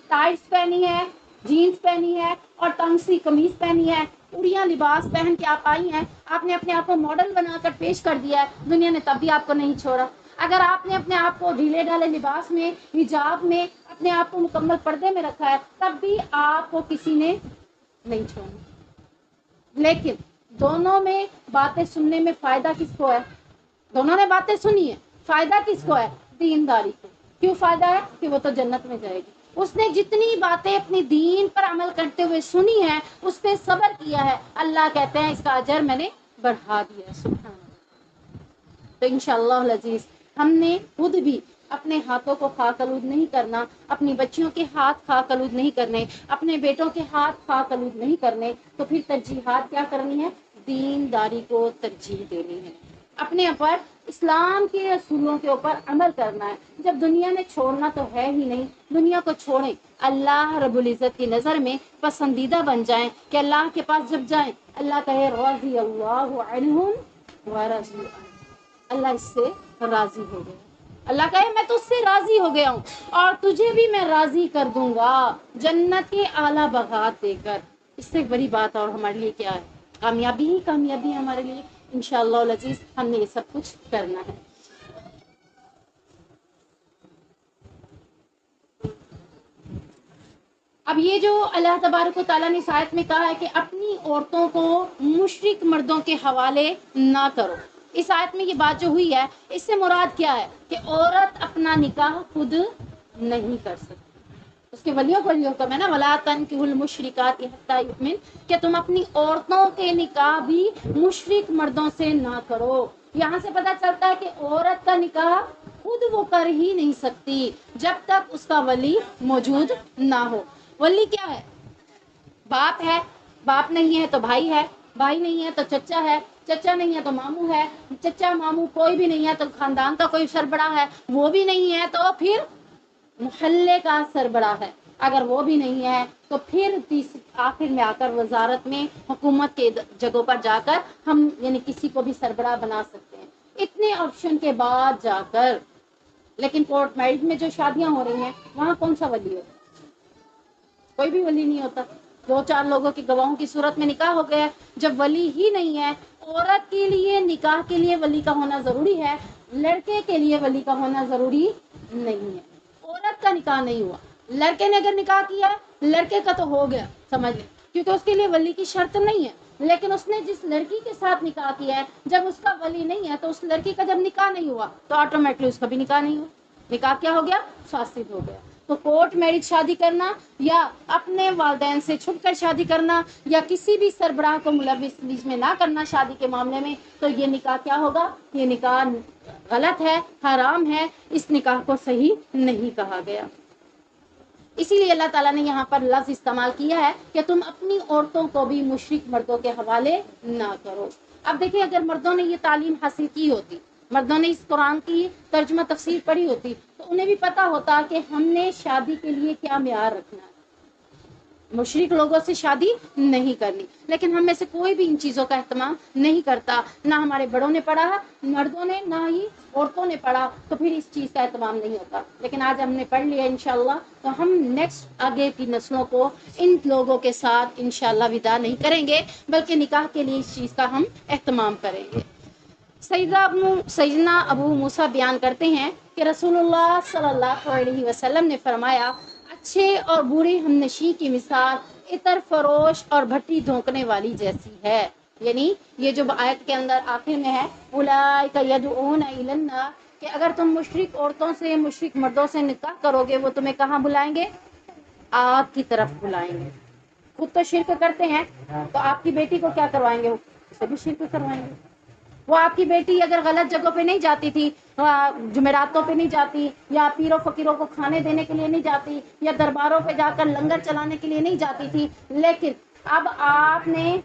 ٹائٹس پہنی ہے، جینس پہنی ہے اور تنگ سی قمیض پہنی ہے، اڑیاں لباس پہن کے آپ آئی ہیں، آپ نے اپنے آپ کو ماڈل بنا کر پیش کر دیا ہے، دنیا نے تب بھی آپ کو نہیں چھوڑا۔ اگر آپ نے اپنے آپ کو ڈھیلے ڈھالے لباس میں، حجاب میں اپنے آپ کو مکمل پردے میں رکھا ہے، تب بھی آپ کو کسی نے نہیں چھوڑا۔ لیکن دونوں میں باتیں سننے میں فائدہ کس کو ہے؟ دونوں نے باتیں سنی ہے، فائدہ کس کو ہے؟ دینداری کو۔ کیوں فائدہ ہے؟ کہ وہ تو جنت میں جائے گی۔ اس نے جتنی باتیں اپنی دین پر عمل کرتے ہوئے سنی ہے، اس پہ صبر کیا ہے، اللہ کہتے ہیں اس کا اجر میں نے بڑھا دیا ہے۔ سبحان اللہ۔ تو انشاءاللہ العزیز ہم نے خود بھی اپنے ہاتھوں کو خاک آلود نہیں کرنا، اپنی بچیوں کے ہاتھ خاک آلود نہیں کرنے، اپنے بیٹوں کے ہاتھ خاک آلود نہیں کرنے، تو پھر ترجیحات کیا کرنی ہے؟ دینداری کو ترجیح دینی ہے، اپنے اوپر اسلام کے اصولوں کے اوپر عمل کرنا ہے۔ جب دنیا نے چھوڑنا تو ہے ہی نہیں، دنیا کو چھوڑیں، اللہ رب العزت کی نظر میں پسندیدہ بن جائیں کہ اللہ کے پاس جب جائیں اللہ کہے رضی اللہ عنہم ورضوا عنہ، اللہ اس سے راضی ہو گیا، اللہ کہے میں تجھ سے راضی ہو گیا ہوں اور تجھے بھی میں راضی کر دوں گا جنت کے اعلیٰ باغات دے کر۔ اس سے بڑی بات اور ہمارے لیے کیا ہے؟ کامیابی ہی کامیابی ہے ہمارے لیے۔ انشاءاللہ العزیز ہم نے یہ سب کچھ کرنا ہے۔ اب یہ جو اللہ تبارک و تعالیٰ نے اس آیت میں کہا ہے کہ اپنی عورتوں کو مشرک مردوں کے حوالے نہ کرو، اس آیت میں یہ بات جو ہوئی ہے اس سے مراد کیا ہے؟ کہ عورت اپنا نکاح خود نہیں کر سکتی، اس کے ولیوں کو حکم ہے نا، وَلَا تَنكِحُوا الْمُشْرِكَاتِ حَتَّىٰ يُؤْمِنَ، کہ تم اپنی عورتوں کے نکاح بھی مشرک مردوں سے نہ کرو۔ یہاں سے پتہ چلتا ہے کہ عورت کا نکاح خود وہ کر ہی نہیں سکتی جب تک اس کا ولی موجود نہ ہو۔ ولی کیا ہے؟ باپ ہے، باپ نہیں ہے تو بھائی ہے، بھائی نہیں ہے تو چچا ہے، چچا نہیں ہے تو ماموں ہے، چچا ماموں کوئی بھی نہیں ہے تو خاندان کا کوئی سربراہ ہے، وہ بھی نہیں ہے تو پھر محلے کا سربراہ ہے، اگر وہ بھی نہیں ہے تو پھر آخر میں آ کر وزارت میں حکومت کے جگہوں پر جا کر ہم یعنی کسی کو بھی سربراہ بنا سکتے ہیں، اتنے آپشن کے بعد جا کر۔ لیکن کورٹ میرج میں جو شادیاں ہو رہی ہیں وہاں کون سا ولی ہوتا؟ کوئی بھی ولی نہیں ہوتا، دو چار لوگوں کی گواہوں کی صورت میں نکاح ہو گیا۔ جب ولی ہی نہیں ہے، عورت کے لیے نکاح کے لیے ولی کا ہونا ضروری ہے، لڑکے کے لیے ولی کا ہونا ضروری نہیں ہے۔ عورت کا نکاح نہیں ہوا، لڑکے نے اگر نکاح کیا لڑکے کا تو ہو گیا، سمجھ لیں، کیونکہ اس کے لیے ولی کی شرط نہیں ہے۔ لیکن اس نے جس لڑکی کے ساتھ نکاح کیا ہے جب اس کا ولی نہیں ہے تو اس لڑکی کا جب نکاح نہیں ہوا تو آٹومیٹکلی اس کا بھی نکاح نہیں ہوا، نکاح کیا ہو گیا؟ فاسد ہو گیا۔ تو کورٹ میرج شادی کرنا یا اپنے والدین سے چھپ کر شادی کرنا یا کسی بھی سربراہ کو ملوث بیچ میں نہ کرنا شادی کے معاملے میں، تو یہ نکاح کیا ہوگا؟ یہ نکاح غلط ہے، حرام ہے، اس نکاح کو صحیح نہیں کہا گیا۔ اسی لیے اللہ تعالیٰ نے یہاں پر لفظ استعمال کیا ہے کہ تم اپنی عورتوں کو بھی مشرک مردوں کے حوالے نہ کرو۔ اب دیکھیں اگر مردوں نے یہ تعلیم حاصل کی ہوتی، مردوں نے اس قرآن کی ترجمہ تفسیر پڑھی ہوتی تو انہیں بھی پتا ہوتا کہ ہم نے شادی کے لیے کیا معیار رکھنا ہے، مشرک لوگوں سے شادی نہیں کرنی۔ لیکن ہم میں سے کوئی بھی ان چیزوں کا اہتمام نہیں کرتا، نہ ہمارے بڑوں نے پڑھا، مردوں نے، نہ ہی عورتوں نے پڑھا، تو پھر اس چیز کا اہتمام نہیں ہوتا۔ لیکن آج ہم نے پڑھ لیا انشاءاللہ، تو ہم نیکسٹ آگے کی نسلوں کو ان لوگوں کے ساتھ انشاءاللہ وداع نہیں کریں گے، بلکہ نکاح کے لیے اس چیز کا ہم اہتمام کریں گے۔ سیدنا ابو موسیٰ بیان کرتے ہیں کہ رسول اللہ صلی اللہ علیہ وسلم نے فرمایا، اچھے اور برے ہمنشیں کی مثال عطر فروش اور بھٹی دھونکنے والی جیسی ہے۔ یعنی یہ جو آیت کے اندر آخر میں ہے اولئک یدعون الی النار، کہ اگر تم مشرک عورتوں سے، مشرک مردوں سے نکاح کرو گے وہ تمہیں کہاں بلائیں گے؟ آگ کی طرف بلائیں گے۔ خود تو شرک کرتے ہیں تو آپ کی بیٹی کو کیا کروائیں گے؟ اسے بھی شرک کروائیں گے۔ وہ آپ کی بیٹی اگر غلط جگہوں پہ نہیں جاتی تھی، جمعراتوں پہ نہیں جاتی، یا پیروں فقیروں کو کھانے دینے کے لیے نہیں جاتی، یا درباروں پہ جا کر لنگر چلانے کے لیے نہیں جاتی تھی، لیکن اب آپ نے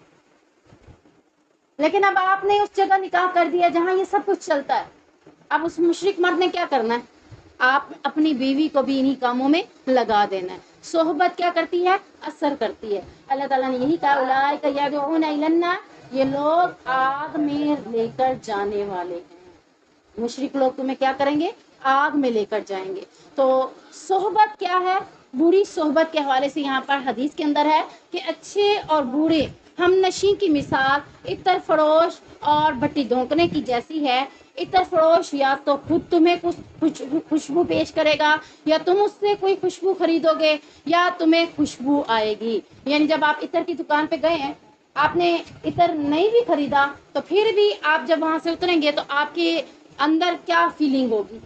لیکن اب آپ نے اس جگہ نکاح کر دیا جہاں یہ سب کچھ چلتا ہے. اب اس مشرک مرد نے کیا کرنا ہے؟ آپ اپنی بیوی کو بھی انہی کاموں میں لگا دینا ہے. صحبت کیا کرتی ہے؟ اثر کرتی ہے. اللہ تعالیٰ نے یہی کہا اولئک یدعون الی النار، یہ لوگ آگ میں لے کر جانے والے ہیں. مشرک لوگ تمہیں کیا کریں گے؟ آگ میں لے کر جائیں گے. تو صحبت کیا ہے؟ بری صحبت کے حوالے سے یہاں پر حدیث کے اندر ہے کہ اچھے اور برے ہم نشیں کی مثال عطر فروش اور بٹی دھونکنے کی جیسی ہے. عطر فروش یا تو خود تمہیں کچھ خوشبو پیش کرے گا، یا تم اس سے کوئی خوشبو خریدو گے، یا تمہیں خوشبو آئے گی. یعنی جب آپ عطر کی دکان پہ گئے ہیں، آپ نے عطر نہیں بھی خریدا، تو پھر بھی آپ جب وہاں سے اتریں گے تو آپ کے اندر کیا فیلنگ ہوگی؟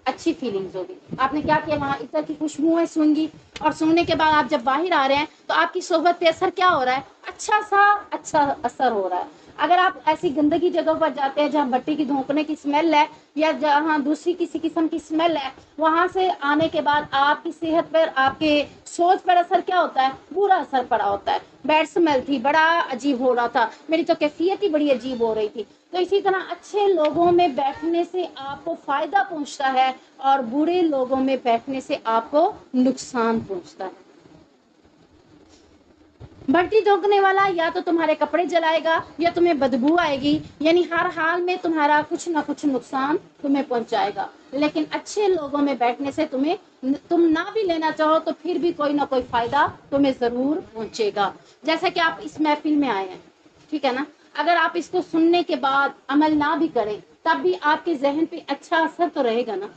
اچھی فیلنگز ہوگی. آپ نے کیا کیا؟ وہاں عطر کی خوشبوئیں سونگی، اور سونگنے کے بعد آپ جب باہر آ رہے ہیں تو آپ کی صحبت پہ اثر کیا ہو رہا ہے؟ اچھا اثر ہو رہا ہے. اگر آپ ایسی گندگی جگہ پر جاتے ہیں جہاں بٹی کی دھونکنے کی اسمیل ہے، یا جہاں دوسری کسی قسم کی اسمیل ہے، وہاں سے آنے کے بعد آپ کی صحت پر، آپ کے سوچ پر اثر کیا ہوتا ہے؟ برا اثر پڑا ہوتا ہے. بیڈ اسمیل تھی، بڑا عجیب ہو رہا تھا، میری تو کیفیت ہی بڑی عجیب ہو رہی تھی. تو اسی طرح اچھے لوگوں میں بیٹھنے سے آپ کو فائدہ پہنچتا ہے، اور برے لوگوں میں بیٹھنے سے آپ کو نقصان پہنچتا ہے. بٹی دھونکنے والا یا تو تمہارے کپڑے جلائے گا، یا تمہیں بدبو آئے گی، یعنی ہر حال میں تمہارا کچھ نہ کچھ نقصان تمہیں پہنچائے گا. لیکن اچھے لوگوں میں بیٹھنے سے تم نہ بھی لینا چاہو تو پھر بھی کوئی نہ کوئی فائدہ تمہیں ضرور پہنچے گا. جیسا کہ آپ اس محفل میں آئے ہیں، ٹھیک ہے نا، اگر آپ اس کو سننے کے بعد عمل نہ بھی کریں تب بھی آپ کے ذہن پہ اچھا اثر تو رہے گا نا.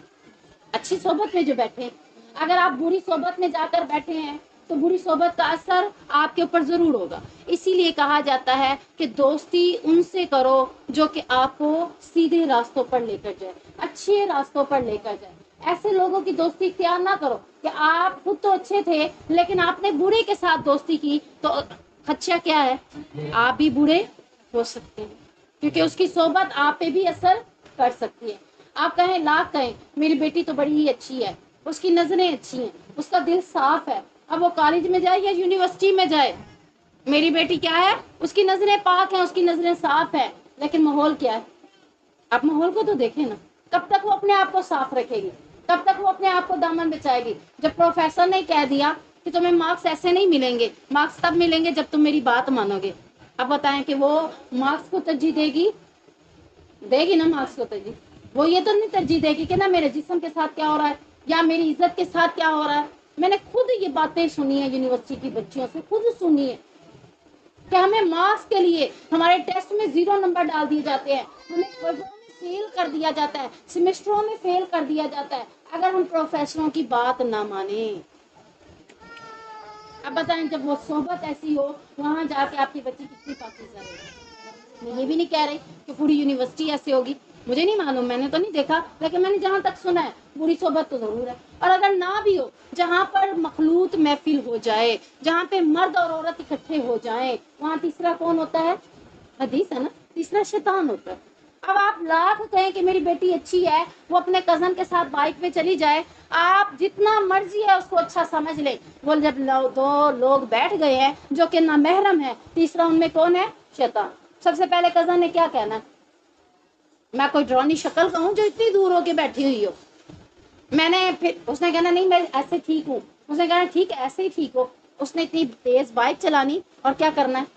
اچھی صحبت میں جو بیٹھے، اگر آپ بری صحبت میں جا کر بیٹھے ہیں تو بری صحبت کا اثر آپ کے اوپر ضرور ہوگا. اسی لیے کہا جاتا ہے کہ دوستی ان سے کرو جو کہ آپ کو سیدھے راستوں پر لے کر جائے، اچھے راستوں پر لے کر جائے. ایسے لوگوں کی دوستی اختیار نہ کرو کہ آپ خود تو اچھے تھے لیکن آپ نے برے کے ساتھ دوستی کی، تو خدشہ کیا ہے؟ آپ بھی برے ہو سکتے ہیں، کیونکہ اس کی صحبت آپ پہ بھی اثر کر سکتی ہے. آپ کہیں لاکھ کہیں میری بیٹی تو بڑی ہی اچھی ہے، اس کی نظریں اچھی ہیں، اس کا دل صاف ہے، اب وہ کالج میں جائے یا یونیورسٹی میں جائے، میری بیٹی کیا ہے؟ اس کی نظریں پاک ہیں، اس کی نظریں صاف ہے. لیکن ماحول کیا ہے؟ آپ ماحول کو تو دیکھیں نا. کب تک وہ اپنے آپ کو صاف رکھے گی؟ کب تک وہ اپنے آپ کو دامن بچائے گی؟ جب پروفیسر نے کہہ دیا کہ تمہیں مارکس ایسے نہیں ملیں گے، مارکس تب ملیں گے جب تم میری بات مانو گے. اب بتائیں کہ وہ مارکس کو ترجیح دے گی نا مارکس کو ترجیح؟ وہ یہ تو نہیں ترجیح دے گی کہ نا میرے جسم کے ساتھ کیا ہو رہا ہے، یا میری عزت کے ساتھ کیا ہو رہا ہے. میں نے خود یہ باتیں سنی ہیں یونیورسٹی کی بچیوں سے، خود سنی ہے کہ ہمیں مارکس کے لیے ہمارے ٹیسٹ میں 0 نمبر ڈال دیے جاتے ہیں، ہمیں کوئزوں میں فیل کر دیا جاتا ہے، سیمسٹروں میں فیل کر دیا جاتا ہے اگر ہم پروفیسروں کی بات نہ مانیں. اب بتائیں جب وہ صحبت ایسی ہو، وہاں جا کے آپ کی بچی کتنی پاکیزہ رہے. میں یہ بھی نہیں کہہ رہی کہ پوری یونیورسٹی ایسے ہوگی، مجھے نہیں معلوم، میں نے تو نہیں دیکھا، لیکن میں نے جہاں تک سنا ہے بری صحبت تو ضرور ہے. اور اگر نہ بھی ہو، جہاں پر مخلوط محفل ہو جائے، جہاں پہ مرد اور عورت اکٹھے ہو جائیں، وہاں تیسرا کون ہوتا ہے؟ حدیث ہے نا، تیسرا شیطان ہوتا ہے. اب آپ لاکھ کہیں کہ میری بیٹی اچھی ہے، وہ اپنے کزن کے ساتھ بائک پہ چلی جائے، آپ جتنا مرضی ہے اس کو اچھا سمجھ لیں، وہ جب دو لوگ بیٹھ گئے ہیں جو کہ نامحرم ہے، تیسرا ان میں کون ہے؟ شیطان. سب سے پہلے کزن نے کیا کہنا؟ میں کوئی ڈرونی شکل کا ہوں جو اتنی دور ہو کے بیٹھی ہوئی ہو؟ میں نے پھر اس نے کہنا نہیں میں ایسے ٹھیک ہوں. اس نے کہنا ٹھیک ہے ایسے ہی ٹھیک ہو. اس نے اتنی تیز بائک چلانی اور کیا کرنا ہے؟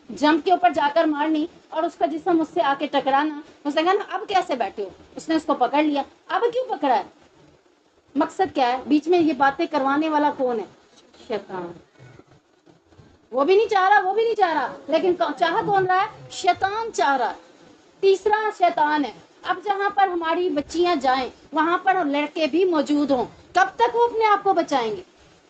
جمپ کے اوپر جا کر مارنی اور اس کا جسم اس سے آ کے ٹکرانا. اس نے کہنا اب کیسے بیٹھے ہو؟ اس نے اس کو پکڑ لیا. اب کیوں پکڑا ہے؟ مقصد کیا ہے؟ بیچ میں یہ باتیں کروانے والا کون ہے؟ شیطان. وہ بھی نہیں چاہ رہا، وہ بھی نہیں چاہ رہا، لیکن چاہ کون رہا ہے؟ شیطان چاہ رہا ہے. تیسرا شیطان ہے. اب جہاں پر ہماری بچیاں جائیں وہاں پر لڑکے بھی موجود ہوں، کب تک وہ اپنے آپ کو بچائیں گے؟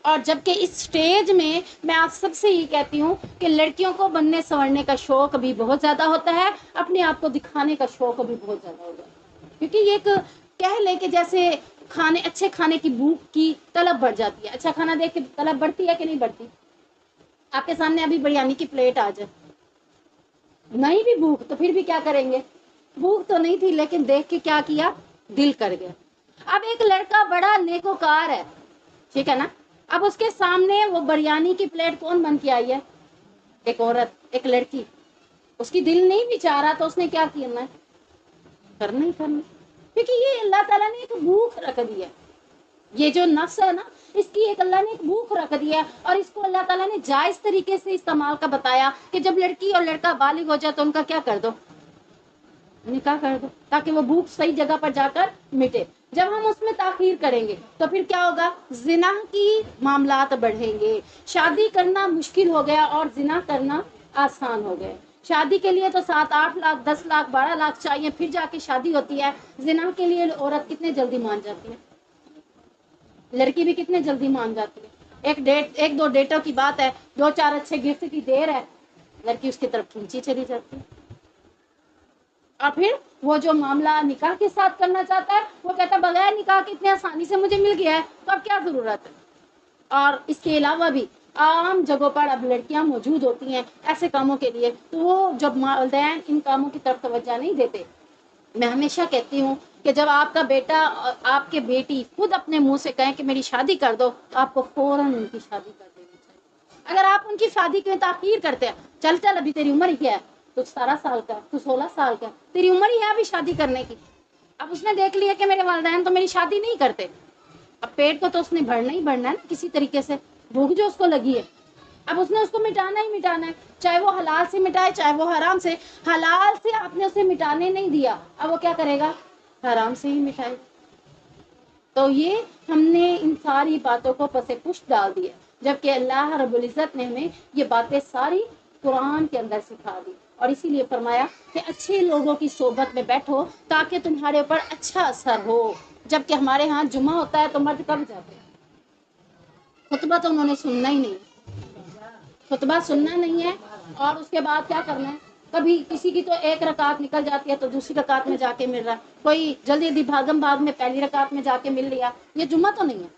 اور جبکہ اس سٹیج میں آپ سب سے یہ کہتی ہوں کہ لڑکیوں کو بننے سنورنے کا شوق بھی بہت زیادہ ہوتا ہے، اپنے آپ کو دکھانے کا شوق بھی بہت زیادہ ہوتا ہے. کیونکہ یہ ایک کہہ لیں کہ جیسے اچھے کھانے کی بھوک کی طلب بڑھ جاتی ہے. اچھا کھانا دیکھ کے طلب بڑھتی ہے کہ نہیں بڑھتی؟ آپ کے سامنے ابھی بریانی کی پلیٹ آ جائے، نہیں بھی بھوک تو پھر بھی کیا کریں گے؟ بھوک تو نہیں تھی لیکن دیکھ کے کیا کیا؟ دل کر گیا. اب ایک لڑکا بڑا نیکوکار ہے، ٹھیک ہے نا، اب اس کے سامنے وہ بریانی کی پلیٹ کون بن کے آئی ہے؟ ایک عورت، ایک لڑکی. اس کی دل نہیں بیچارہ تو اس نے کیا کرنا ہے، کرنا ہی کرنا، کیونکہ یہ اللہ تعالیٰ نے ایک بھوک رکھ دی ہے، یہ جو نفس ہے نا اس کی ایک اللہ نے ایک بھوک رکھ دی ہے، اور اس کو اللہ تعالیٰ نے جائز طریقے سے استعمال کا بتایا کہ جب لڑکی اور لڑکا بالغ ہو جائے تو ان کا کیا کر دو، نکاح کر دو، تاکہ وہ بھوک صحیح جگہ پر جا کر مٹے۔ جب ہم اس میں تاخیر کریں گے تو پھر کیا ہوگا، زنا کی معاملات بڑھیں گے، شادی کرنا مشکل ہو گیا اور زنا کرنا آسان ہو گیا۔ شادی کے لیے تو 7-8 لاکھ 10 لاکھ 12 لاکھ چاہیے پھر جا کے شادی ہوتی ہے، زنا کے لیے عورت کتنے جلدی مان جاتی ہے، لڑکی بھی کتنے جلدی مان جاتی ہے، ایک دو ڈیٹوں کی بات ہے، 2-4 اچھے گفٹ کی دیر ہے، لڑکی اس کی طرف کھینچی چلی جاتی ہے، اور پھر وہ جو معاملہ نکاح کے ساتھ کرنا چاہتا ہے وہ کہتا ہے بغیر نکاح کے اتنے آسانی سے مجھے مل گیا ہے تو اب کیا ضرورت ہے۔ اور اس کے علاوہ بھی عام جگہوں پر اب لڑکیاں موجود ہوتی ہیں ایسے کاموں کے لیے، تو وہ جب والدین ان کاموں کی طرف توجہ نہیں دیتے، میں ہمیشہ کہتی ہوں کہ جب آپ کا بیٹا آپ کے بیٹی خود اپنے منہ سے کہیں کہ میری شادی کر دو تو آپ کو فوراً ان کی شادی کر دینی چاہیے۔ اگر آپ ان کی شادی کی تاخیر کرتے ہیں، چل ابھی تیری عمر کیا ہے، تو 17 سال کا، تو 16 سال کا، تیری عمر ہی ہے ابھی شادی کرنے کی، اب اس نے دیکھ لیا کہ میرے والدین تو میری شادی نہیں کرتے، اب پیٹ کو تو اس نے بھرنا ہی بھرنا ہے نا کسی طریقے سے، بھوک جو اس کو لگی ہے اب اس نے اس کو مٹانا ہی مٹانا ہے، چاہے وہ حلال سے مٹائے چاہے وہ حرام سے، حلال سے آپ نے اسے مٹانے نہیں دیا، اب وہ کیا کرے گا، حرام سے ہی مٹائے۔ تو یہ ہم نے ان ساری باتوں کو پس پش ڈال دیا، جبکہ اللہ رب العزت نے ہمیں یہ باتیں ساری قرآن کے اندر سکھا دی، اور اسی لیے فرمایا کہ اچھے لوگوں کی صحبت میں بیٹھو تاکہ تمہارے اوپر اچھا اثر ہو۔ جبکہ ہمارے ہاں جمعہ ہوتا ہے تو مرد کب جاتے ہیں، خطبہ تو انہوں نے سننا ہی نہیں، خطبہ سننا نہیں ہے، اور اس کے بعد کیا کرنا ہے، کبھی کسی کی تو ایک رکعت نکل جاتی ہے تو دوسری رکعت میں جا کے مل رہا ہے، کوئی جلدی جلدی بھاگم بھاگ میں پہلی رکعت میں جا کے مل لیا، یہ جمعہ تو نہیں ہے۔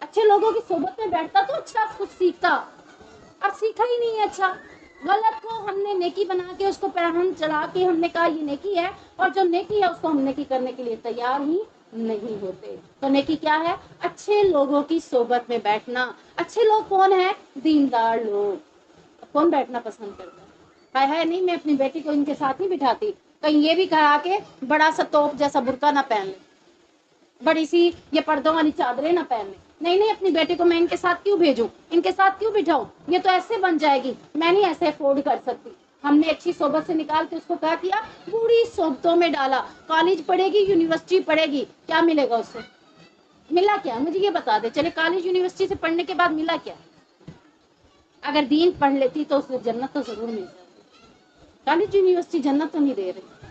اچھے لوگوں کی صحبت میں بیٹھتا تو اچھا کچھ سیکھتا، اب سیکھا ہی نہیں ہے اچھا، غلط کو ہم نے نیکی بنا کے اس کو پہن چلا کے ہم نے کہا یہ نیکی ہے، اور جو نیکی ہے اس کو ہم نیکی کرنے کے لیے تیار ہی نہیں ہوتے۔ تو نیکی کیا ہے، اچھے لوگوں کی صحبت میں بیٹھنا۔ اچھے لوگ کون ہیں، دیندار لوگ۔ کون بیٹھنا پسند کرتا ہے نہیں، میں اپنی بیٹی کو ان کے ساتھ نہیں بٹھاتی، کہیں یہ بھی کہا کہ بڑا سا توپ جیسا برقع نہ پہن لے، بڑی سی یہ پردوں والی چادریں نہ پہن لے، نہیں اپنی بیٹی کو میں ان کے ساتھ کیوں بھیجوں، ان کے ساتھ کیوں بٹھاؤں، یہ تو ایسے بن جائے گی، میں نہیں ایسے افورڈ کر سکتی۔ ہم نے اچھی صحبت سے نکال کے اس کو کیا کیا، بری صحبتوں میں ڈالا، کالج پڑھے گی یونیورسٹی پڑھے گی، کیا ملے گا اس سے، ملا کیا، مجھے یہ بتا دے، چلے کالج یونیورسٹی سے پڑھنے کے بعد ملا کیا، اگر دین پڑھ لیتی تو اسے جنت تو ضرور مل جاتی، کالج یونیورسٹی جنت تو نہیں دے رہی،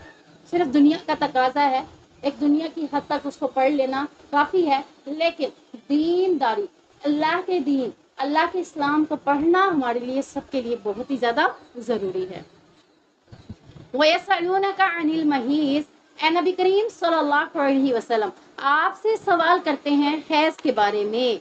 صرف دنیا کا تقاضا ہے، ایک دنیا کی حد تک اس کو پڑھ لینا کافی ہے، لیکن دینداری، اللہ کے دین، اللہ کے اسلام کو پڑھنا ہمارے لیے سب کے لیے بہت ہی زیادہ ضروری ہے۔ وَيَسْأَلُونَكَ عَنِ الْمَحِيضِ، اے نبی کریم صلی اللہ علیہ وسلم آپ سے سوال کرتے ہیں حیض کے بارے میں،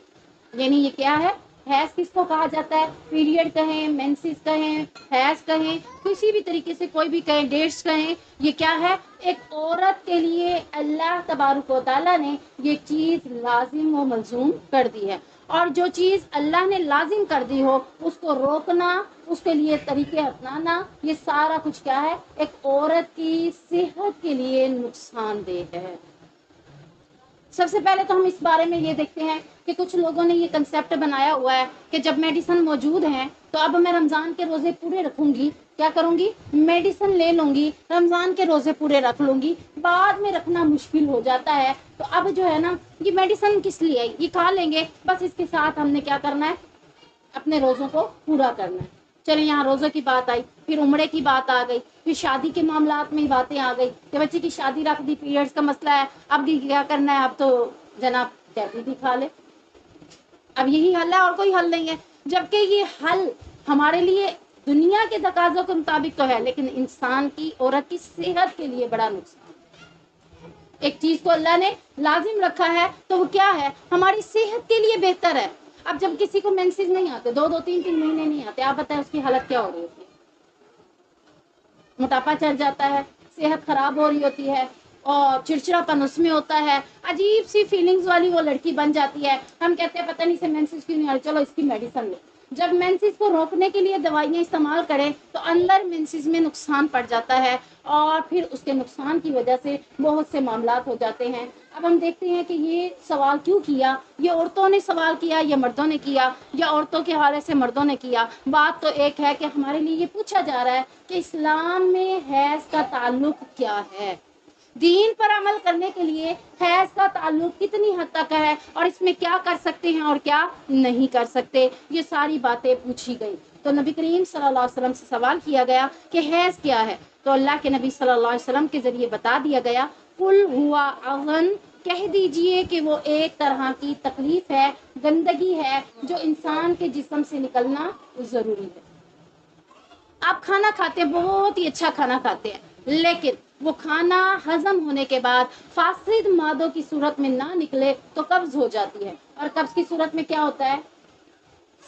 یعنی یہ کیا ہے، حیض کس کو کہا جاتا ہے، پیریڈ کہیں، مینسز کہیں، حیض کہیں، کسی بھی طریقے سے کوئی بھی کہیں، ڈیٹس کہیں، یہ کیا ہے، ایک عورت کے لیے اللہ تبارک و تعالیٰ نے یہ چیز لازم و ملزوم کر دی ہے، اور جو چیز اللہ نے لازم کر دی ہو اس کو روکنا، اس کے لیے طریقے اپنانا، یہ سارا کچھ کیا ہے، ایک عورت کی صحت کے لیے نقصان دہ ہے۔ سب سے پہلے تو ہم اس بارے میں یہ دیکھتے ہیں کہ کچھ لوگوں نے یہ کنسیپٹ بنایا ہوا ہے کہ جب میڈیسن موجود ہیں تو اب میں رمضان کے روزے پورے رکھوں گی، کیا کروں گی، میڈیسن لے لوں گی، رمضان کے روزے پورے رکھ لوں گی، بعد میں رکھنا مشکل ہو جاتا ہے، تو اب جو ہے نا یہ میڈیسن کس لیے ہے، یہ کھا لیں گے بس، اس کے ساتھ ہم نے کیا کرنا ہے، اپنے روزوں کو پورا کرنا ہے۔ چلے یہاں روزوں کی بات آئی، پھر عمرے کی بات آ گئی، پھر شادی کے معاملات میں باتیں آ گئی کہ بچے کی شادی رکھ دی، پیریڈز کا مسئلہ ہے، اب بھی کیا کرنا ہے، اب تو جناب کہتی بھی کھا لے، اب یہی حل ہے اور کوئی حل نہیں ہے، جبکہ یہ حل ہمارے لیے دنیا کے تقاضوں کے مطابق تو ہے، لیکن انسان کی، عورت کی صحت کے لیے بڑا نقصان۔ ایک چیز کو اللہ نے لازم رکھا ہے تو وہ کیا ہے، ہماری صحت کے لیے بہتر ہے۔ اب جب کسی کو مینسز نہیں آتے، 2-3 مہینے نہیں آتے، آپ بتائیں اس کی حالت کیا ہو رہی ہوتی ہے، موٹاپا چڑھ جاتا ہے، صحت خراب ہو رہی ہوتی ہے، اور چڑچڑاپن اس میں ہوتا ہے، عجیب سی فیلنگز والی وہ لڑکی بن جاتی ہے، ہم کہتے ہیں پتہ نہیں اسے مینسز کیوں نہیں آ رہی، چلو اس کی میڈیسن لے، جب مینسز کو روکنے کے لیے دوائیاں استعمال کریں تو اندر مینسز میں نقصان پڑ جاتا ہے اور پھر اس کے نقصان کی وجہ سے بہت سے معاملات ہو جاتے ہیں۔ اب ہم دیکھتے ہیں کہ یہ سوال کیوں کیا، یہ عورتوں نے سوال کیا یا مردوں نے کیا، یا عورتوں کے حوالے سے مردوں نے کیا۔ بات تو ایک ہے کہ ہمارے لیے یہ پوچھا جا رہا ہے کہ اسلام میں حیض کا تعلق کیا ہے، دین پر عمل کرنے کے لیے حیض کا تعلق کتنی حد تک ہے، اور اس میں کیا کر سکتے ہیں اور کیا نہیں کر سکتے، یہ ساری باتیں پوچھی گئی۔ تو نبی کریم صلی اللہ علیہ وسلم سے سوال کیا گیا کہ حیض کیا ہے، تو اللہ کے نبی صلی اللہ علیہ وسلم کے ذریعے بتا دیا گیا، قل ہوا اذن، کہہ دیجئے کہ وہ ایک طرح کی تکلیف ہے، گندگی ہے جو انسان کے جسم سے نکلنا ضروری ہے۔ آپ کھانا کھاتے ہیں، بہت ہی اچھا کھانا کھاتے ہیں، لیکن وہ کھانا ہضم ہونے کے بعد فاسد مادوں کی صورت میں نہ نکلے تو قبض ہو جاتی ہے، اور قبض کی صورت میں کیا ہوتا ہے،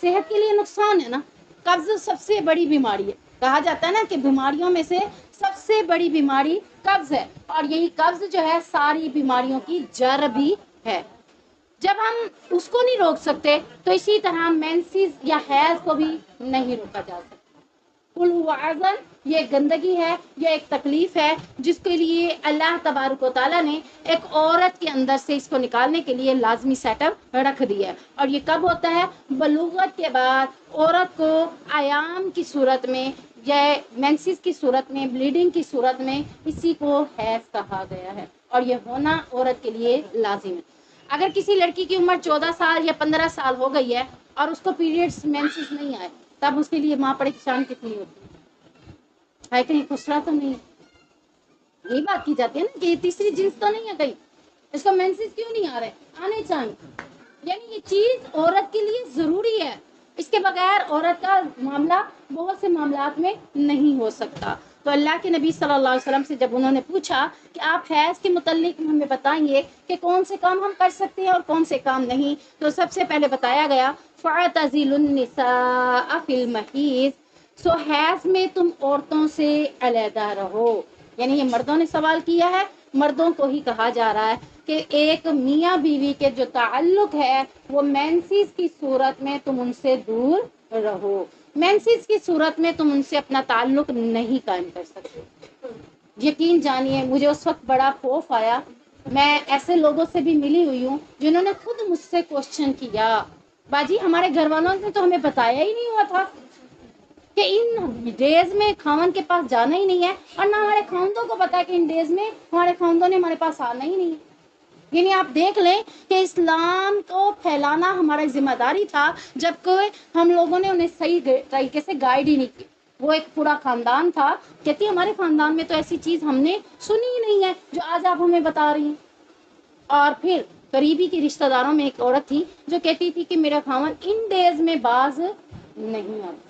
صحت کے لیے نقصان ہے نا۔ قبض سب سے بڑی بیماری ہے، کہا جاتا ہے نا کہ بیماریوں میں سے سب سے بڑی بیماری قبض ہے، اور یہی قبض جو ہے ساری بیماریوں کی جڑ بھی ہے۔ جب ہم اس کو نہیں روک سکتے تو اسی طرح مینسز یا حیض کو بھی نہیں روکا جا سکتا۔ قل هو اذن، یہ گندگی ہے، یہ ایک تکلیف ہے جس کے لیے اللہ تبارک و تعالیٰ نے ایک عورت کے اندر سے اس کو نکالنے کے لیے لازمی سیٹ اپ رکھ دیا ہے، اور یہ کب ہوتا ہے، بلوغت کے بعد عورت کو ایام کی صورت میں یا مینسز کی صورت میں، بلیڈنگ کی صورت میں، اسی کو حیض کہا گیا ہے، اور یہ ہونا عورت کے لیے لازم ہے۔ اگر کسی لڑکی کی عمر 14 سال یا 15 سال ہو گئی ہے اور اس کو پیریڈز مینسز نہیں آئے، تب اس کے لیے ماں پریشان کتنی ہوتی ہے، کہیں خسرا تو نہیں، یہی بات کی جاتی ہے نا کہ یہ تیسری جنس تو نہیں ہے، کہیں اس کو مینسز کیوں نہیں آ رہے، آنے چاہیے۔ یعنی یہ چیز عورت کے لیے ضروری ہے، اس کے بغیر عورت کا معاملہ بہت سے معاملات میں نہیں ہو سکتا۔ تو اللہ کے نبی صلی اللہ علیہ وسلم سے جب انہوں نے پوچھا کہ آپ حیض کے متعلق ہمیں بتائیے کہ کون سے کام ہم کر سکتے ہیں اور کون سے کام نہیں، تو سب سے پہلے بتایا گیا فَاعْتَزِلُوا النِّسَاءَ فِي الْمَحِيضِ، سو حیض میں تم عورتوں سے علیحدہ رہو۔ یعنی یہ مردوں نے سوال کیا ہے، مردوں کو ہی کہا جا رہا ہے کہ ایک میاں بیوی کے جو تعلق ہے وہ مینسز کی صورت میں تم ان سے دور رہو، مینسز کی صورت میں تم ان سے اپنا تعلق نہیں قائم کر سکتے۔ یقین جانیے مجھے اس وقت بڑا خوف آیا، میں ایسے لوگوں سے بھی ملی ہوئی ہوں جنہوں نے خود مجھ سے کوشچن کیا، باجی ہمارے گھر والوں نے تو ہمیں بتایا ہی نہیں ہوا تھا کہ ان ڈیز میں خاوند کے پاس جانا ہی نہیں ہے، اور نہ ہمارے خاوندوں کو پتا ہے کہ ان ڈیز میں ہمارے خاوندوں نے ہمارے پاس آنا ہی نہیں ہے۔ یعنی آپ دیکھ لیں کہ اسلام کو پھیلانا ہماری ذمہ داری تھا، جبکہ ہم لوگوں نے انہیں صحیح طریقے سے گائیڈ ہی نہیں کی۔ وہ ایک پورا خاندان تھا، کہتی ہمارے خاندان میں تو ایسی چیز ہم نے سنی ہی نہیں ہے جو آج آپ ہمیں بتا رہی ہیں۔ اور پھر قریبی کے رشتہ داروں میں ایک عورت تھی جو کہتی تھی کہ میرا خاوند ان ڈیز میں باز نہیں آتا،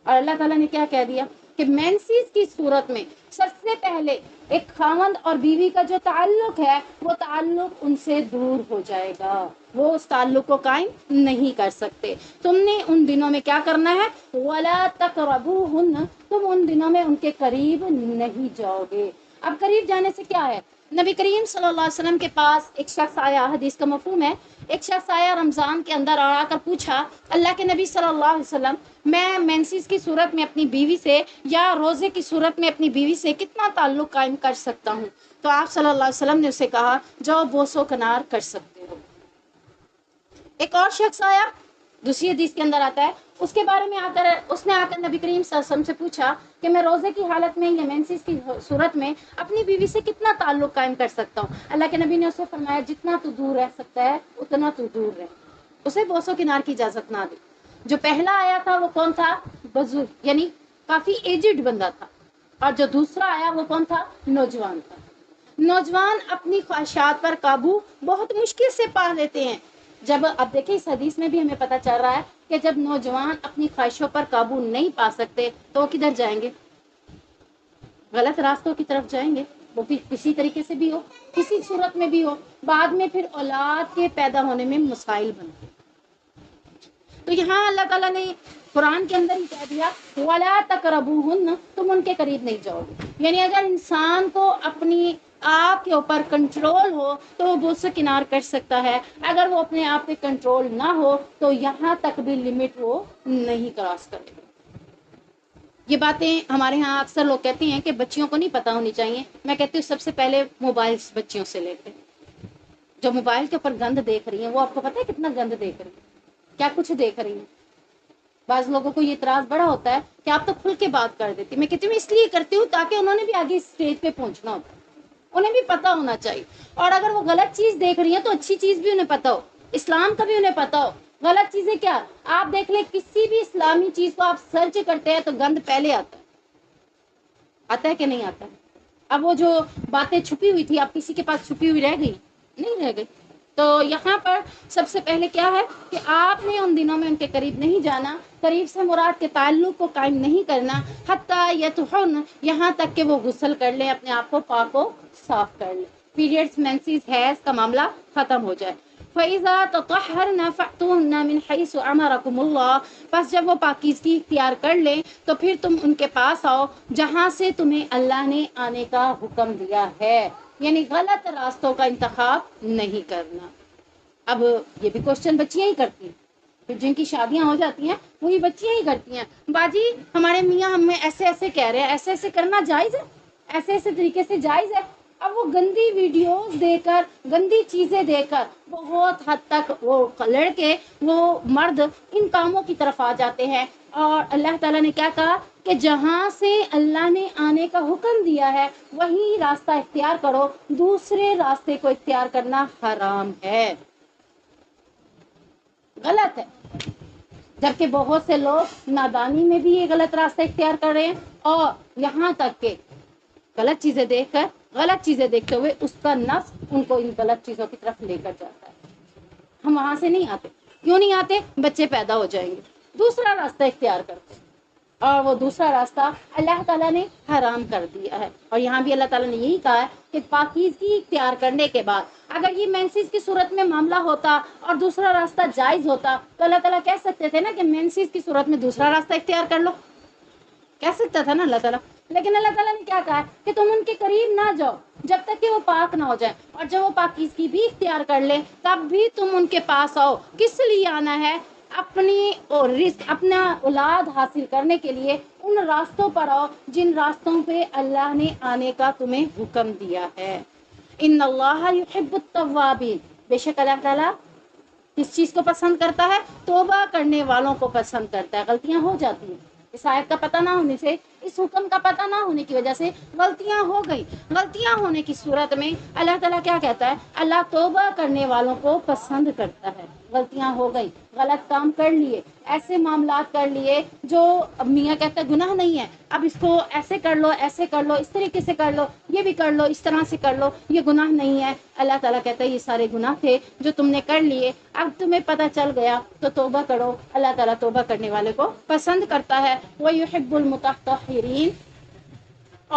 اور اللہ تعالیٰ نے کیا کہہ دیا کہ مینسز کی صورت میں سب سے پہلے ایک خاوند اور بیوی کا جو تعلق ہے وہ تعلق ان سے دور ہو جائے گا، وہ اس تعلق کو قائم نہیں کر سکتے۔ تم نے ان دنوں میں کیا کرنا ہے، وَلَا تَقْرَبُوهُنَّ، تم ان دنوں میں ان کے قریب نہیں جاؤ گے۔ اب قریب جانے سے کیا ہے، نبی کریم صلی اللہ علیہ وسلم کے پاس ایک شخص آیا، حدیث کا مفہوم ہے، ایک شخص آیا رمضان کے اندر اور آ کر پوچھا اللہ کے نبی صلی اللہ علیہ وسلم، میں مینسز کی صورت میں اپنی بیوی سے یا روزے کی صورت میں اپنی بیوی سے کتنا تعلق قائم کر سکتا ہوں؟ تو آپ صلی اللہ علیہ وسلم نے اسے کہا جو بوس و کنار کر سکتے ہو۔ ایک اور شخص آیا، دوسری حدیث کے اندر آتا ہے، اس کے بارے میں اس نے آ کر نبی کریم صلی اللہ علیہ وسلم سے پوچھا کہ میں روزے کی حالت میں یا مینسز کی صورت میں اپنی بیوی سے کتنا تعلق قائم کر سکتا ہوں؟ اللہ کے نبی نے اسے فرمایا جتنا تو دور رہ سکتا ہے اتنا تو دور رہ، اسے بوس و کنار کی اجازت نہ دی۔ جو پہلا آیا تھا وہ کون تھا، بزرگ یعنی کافی ایجڈ بندہ تھا، اور جو دوسرا آیا وہ کون تھا، نوجوان تھا۔ نوجوان اپنی خواہشات پر قابو بہت مشکل سے پا لیتے ہیں۔ جب اب دیکھیں اس حدیث میں بھی ہمیں پتہ چل رہا ہے کہ جب نوجوان اپنی خواہشوں پر قابو نہیں پا سکتے تو وہ کدھر جائیں گے، غلط راستوں کی طرف جائیں گے، وہ بھی کسی طریقے سے بھی ہو، کسی صورت میں بھی ہو، بعد میں پھر اولاد کے پیدا ہونے میں مسائل بنتے ہیں۔ تو یہاں اللہ تعالیٰ نے قرآن کے اندر ہی کہہ دیا وَلَا تَقْرَبُوهُنَّ، تم ان کے قریب نہیں جاؤ گے۔ یعنی اگر انسان کو اپنی آپ کے اوپر کنٹرول ہو تو وہ بوجھ سے کنار کر سکتا ہے، اگر وہ اپنے آپ پہ کنٹرول نہ ہو تو یہاں تک بھی لمٹ وہ نہیں کراس کرے گا۔ یہ باتیں ہمارے ہاں اکثر لوگ کہتے ہیں کہ بچیوں کو نہیں پتہ ہونی چاہیے، میں کہتی ہوں سب سے پہلے موبائل بچیوں سے لے کے، جو موبائل کے اوپر گند دیکھ رہی ہیں وہ آپ کو پتہ ہے کتنا گند دیکھ رہی ہیں، کیا کچھ دیکھ رہی ہیں۔ بعض لوگوں کو یہ اعتراض بڑا ہوتا ہے کہ آپ تو کھل کے بات کر دیتی، میں کہتی ہوں اس لیے کرتی ہوں تاکہ انہوں نے بھی آگے اسٹیج پہ پہنچنا ہوتا ہے، انہیں بھی پتا ہونا چاہیے، اور اگر وہ غلط چیز دیکھ رہی ہیں تو اچھی چیز بھی انہیں پتا ہو، اسلام کا بھی انہیں پتا ہو۔ غلط چیزیں کیا، آپ دیکھ لیں کسی بھی اسلامی چیز کو آپ سرچ کرتے ہیں تو گند پہلے آتا ہے کہ نہیں آتا ہے؟ اب وہ جو باتیں چھپی ہوئی تھی، آپ کسی کے پاس چھپی ہوئی رہ گئی؟ نہیں رہ گئی۔ تو یہاں پر سب سے پہلے کیا ہے کہ آپ نے ان دنوں میں ان کے قریب نہیں جانا، قریب سے مراد کے تعلق کو قائم نہیں کرنا، حتیٰ یطہرن، یہاں تک کہ وہ غسل کر لیں، اپنے آپ کو پاک و صاف کر لیں، پیریڈز، مینسز، حیض کا معاملہ ختم ہو جائے۔ فَإِذَا تَطَهَّرْنَ فَأْتُوهُنَّ مِنْ حَيْثُ أَمَرَكُمُ اللَّهُ، پس جب وہ پاکیزگی اختیار کر لیں تو پھر تم ان کے پاس آؤ جہاں سے تمہیں اللہ نے آنے کا حکم دیا ہے، یعنی غلط راستوں کا انتخاب نہیں کرنا۔ اب یہ بھی کوشچن بچیاں ہی کرتی ہیں، جن کی شادیاں ہو جاتی ہیں وہی بچیاں ہی کرتی ہیں، باجی ہمارے میاں ہمیں ایسے ایسے کہہ رہے ہیں، ایسے ایسے کرنا جائز ہے، ایسے ایسے طریقے سے جائز ہے۔ اب وہ گندی ویڈیوز دے کر، گندی چیزیں دے کر بہت حد تک وہ لڑکے، وہ مرد ان کاموں کی طرف آ جاتے ہیں، اور اللہ تعالیٰ نے کیا کہا کہ جہاں سے اللہ نے آنے کا حکم دیا ہے وہی راستہ اختیار کرو، دوسرے راستے کو اختیار کرنا حرام ہے، غلط ہے۔ جبکہ بہت سے لوگ نادانی میں بھی یہ غلط راستہ اختیار کر رہے ہیں، اور یہاں تک کہ غلط چیزیں دیکھ کر، غلط چیزیں دیکھتے ہوئے اس کا نفس ان کو ان غلط چیزوں کی طرف لے کر جاتا ہے۔ ہم وہاں سے نہیں آتے، کیوں نہیں آتے؟ بچے پیدا ہو جائیں گے، دوسرا راستہ اختیار کرتے ہیں، اور وہ دوسرا راستہ اللہ تعالیٰ نے حرام کر دیا ہے۔ اور یہاں بھی اللہ تعالیٰ نے یہی کہا ہے کہ پاکیزگی اختیار کرنے کے بعد اگر یہ مینسز کی صورت میں معاملہ ہوتا اور دوسرا راستہ جائز ہوتا تو اللہ تعالیٰ کہہ سکتے تھے نا کہ مینسز کی صورت میں دوسرا راستہ اختیار کر لو، کہہ سکتا تھا نا اللہ تعالیٰ، لیکن اللہ تعالیٰ نے کیا کہا کہ تم ان کے قریب نہ جاؤ جب تک کہ وہ پاک نہ ہو جائے، اور جب وہ پاکیزگی بھی اختیار کر لیں تب بھی تم ان کے پاس آؤ۔ کس لیے آنا ہے؟ اپنی اور رزق، اپنا اولاد حاصل کرنے کے لیے ان راستوں پر آؤ جن راستوں پہ اللہ نے آنے کا تمہیں حکم دیا ہے۔ ان اللہ یحب التوابین، بے شک اللہ تعالیٰ کس چیز کو پسند کرتا ہے؟ توبہ کرنے والوں کو پسند کرتا ہے۔ غلطیاں ہو جاتی ہیں، اس آیت کا پتہ نہ ہونے سے، اس حکم کا پتہ نہ ہونے کی وجہ سے غلطیاں ہو گئی، غلطیاں ہونے کی صورت میں اللہ تعالیٰ کیا کہتا ہے؟ اللہ توبہ کرنے والوں کو پسند کرتا ہے۔ غلطیاں ہو گئی، غلط کام کر لیے، ایسے معاملات کر لیے جو اب میاں کہتا ہے گناہ نہیں ہے، اب اس کو ایسے کر لو، ایسے کر لو، اس طریقے سے کر لو، یہ بھی کر لو، اس طرح سے کر لو، یہ گناہ نہیں ہے۔ اللہ تعالیٰ کہتا ہے یہ سارے گناہ تھے جو تم نے کر لیے، اب تمہیں پتہ چل گیا تو توبہ کرو۔ اللہ تعالیٰ توبہ کرنے والے کو پسند کرتا ہے۔ وَيُحِبُّ الْمُتَطَّهِرِينَ،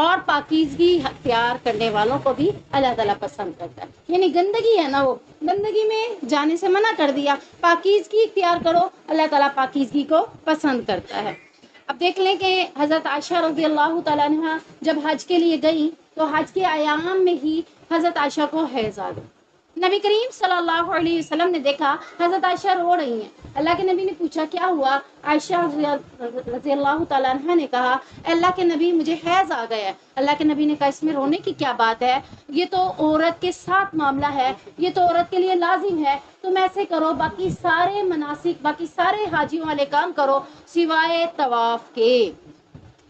اور پاکیزگی اختیار کرنے والوں کو بھی اللہ تعالیٰ پسند کرتا ہے، یعنی گندگی ہے نا، وہ گندگی میں جانے سے منع کر دیا، پاکیزگی اختیار کرو، اللہ تعالیٰ پاکیزگی کو پسند کرتا ہے۔ اب دیکھ لیں کہ حضرت عائشہ رضی اللہ تعالیٰ عنہ جب حج کے لیے گئی تو حج کے ایام میں ہی حضرت عائشہ کو حیض آ گئی۔ نبی کریم صلی اللہ علیہ وسلم نے دیکھا حضرت عائشہ رو رہی ہیں، اللہ کے نبی نے پوچھا کیا ہوا؟ عائشہ رضی اللہ تعالیٰ عنہ نے کہا اللہ کے نبی مجھے حیض آ گیا ہے۔ اللہ کے نبی نے کہا اس میں رونے کی کیا بات ہے، یہ تو عورت کے ساتھ معاملہ ہے، یہ تو عورت کے لیے لازم ہے، تم ایسے کرو باقی سارے مناسک، باقی سارے حاجیوں والے کام کرو سوائے طواف کے۔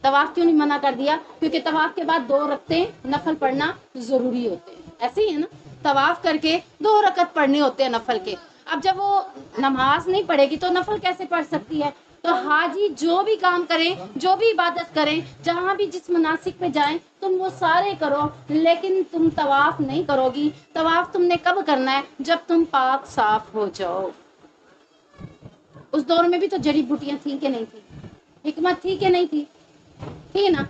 طواف کیوں نہیں منع کر دیا؟ کیونکہ طواف کے بعد 2 رکعتیں نفل پڑھنا ضروری ہوتے ہیں، ایسے ہی ہے نا، طواف کر کے 2 رکعت پڑھنے ہوتے ہیں نفل کے۔ اب جب وہ نماز نہیں پڑھے گی تو نفل کیسے پڑھ سکتی ہے؟ تو حاجی جو بھی کام کریں، جو بھی عبادت کریں، جہاں بھی جس مناسک پہ جائیں تم وہ سارے کرو، لیکن تم طواف نہیں کرو گی۔ طواف تم نے کب کرنا ہے؟ جب تم پاک صاف ہو جاؤ۔ اس دور میں بھی تو جڑی بوٹیاں تھیں کہ نہیں تھی، حکمت تھی کہ نہیں تھی؟ تھی نا۔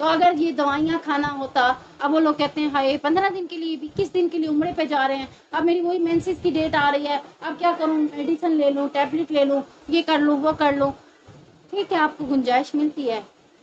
تو اگر یہ دوائیاں کھانا ہوتا، اب وہ لوگ کہتے ہیں ہائے 15 دن کے لیے، 21 دن کے لیے عمرے پہ جا رہے ہیں، اب میری وہی مینسز کی ڈیٹ آ رہی ہے، اب کیا کروں؟ میڈیسن لے لوں، ٹیبلٹ لے لوں، یہ کر لوں، وہ کر لوں۔ ٹھیک ہے، آپ کو گنجائش ملتی ہے،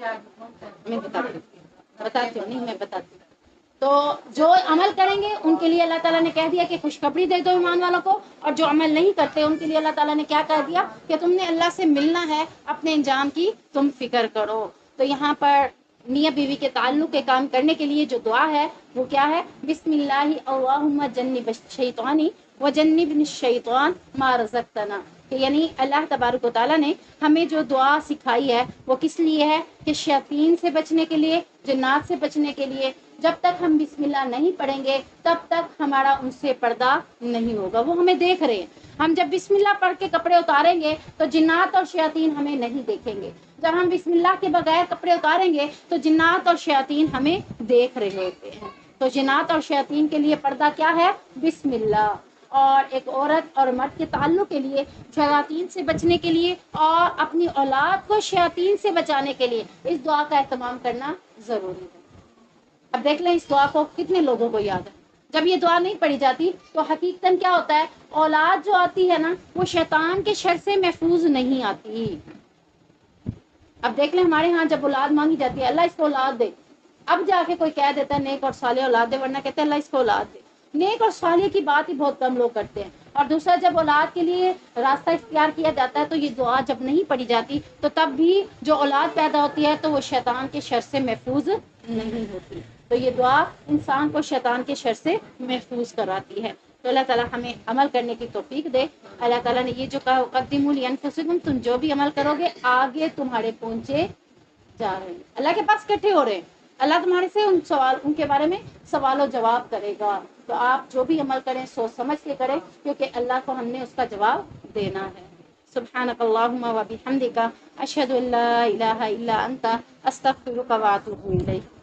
میں بتاتی ہوں نہیں میں بتاتی ہوں. تو جو عمل کریں گے ان کے لیے اللہ تعالیٰ نے کہہ دیا کہ خوشخبری دے دو ایمان والوں کو، اور جو عمل نہیں کرتے ان کے لیے اللہ تعالیٰ نے کیا کہہ دیا کہ تم نے اللہ سے ملنا ہے، اپنے انجام کی تم فکر کرو. تو یہاں پر میاں بیوی کے تعلق کے کام کرنے کے لیے جو دعا ہے وہ کیا ہے؟ بسم اللہ اللہم جنب الشیطانی وجنبنی الشیطان ما رزقتنا. کہ یعنی اللہ تبارک و تعالیٰ نے ہمیں جو دعا سکھائی ہے وہ کس لیے ہے؟ کہ شیاطین سے بچنے کے لیے، جنات سے بچنے کے لیے. جب تک ہم بسم اللہ نہیں پڑھیں گے تب تک ہمارا ان سے پردہ نہیں ہوگا، وہ ہمیں دیکھ رہے ہیں. ہم جب بسم اللہ پڑھ کے کپڑے اتاریں گے تو جنات اور شیاطین ہمیں نہیں دیکھیں گے. جب ہم بسم اللہ کے بغیر کپڑے اتاریں گے تو جنات اور شیاطین ہمیں دیکھ رہے ہوتے ہیں. تو جنات اور شیاطین کے لیے پردہ کیا ہے؟ بسم اللہ. اور ایک عورت اور مرد کے تعلق کے لیے شیاطین سے بچنے کے لیے اور اپنی اولاد کو شیاطین سے بچانے کے لیے اس دعا کا اہتمام کرنا ضروری ہے. اب دیکھ لیں اس دعا کو کتنے لوگوں کو یاد ہے. جب یہ دعا نہیں پڑھی جاتی تو حقیقتاً کیا ہوتا ہے؟ اولاد جو آتی ہے نا وہ شیطان کے شر سے محفوظ نہیں آتی. اب دیکھ لیں ہمارے ہاں جب اولاد مانگی جاتی ہے اللہ اس کو اولاد دے، اب جا کے کوئی کہہ دیتا ہے نیک اور صالح اولاد دے، ورنہ کہتے ہیں اللہ اس کو اولاد دے. نیک اور صالح کی بات ہی بہت کم لوگ کرتے ہیں. اور دوسرا جب اولاد کے لیے راستہ اختیار کیا جاتا ہے تو یہ دعا جب نہیں پڑھی جاتی تو تب بھی جو اولاد پیدا ہوتی ہے تو وہ شیطان کے شر سے محفوظ نہیں ہوتی. تو یہ دعا انسان کو شیطان کے شر سے محفوظ کراتی ہے. تو اللہ تعالیٰ ہمیں عمل کرنے کی توفیق دے. اللہ تعالیٰ نے یہ جو کہا قدموا لانفسکم، تم جو بھی عمل کرو گے آگے تمہارے پہنچے جا رہے ہیں، اللہ کے پاس کٹھے ہو رہے ہیں. اللہ تمہارے سے ان کے بارے میں سوال و جواب کرے گا. تو آپ جو بھی عمل کریں سوچ سمجھ کے کریں، کیونکہ اللہ کو ہم نے اس کا جواب دینا ہے. سبحانک اللہم و بحمدک اشہد ان لا الہ الا انت استغفرک و اتوب الیک.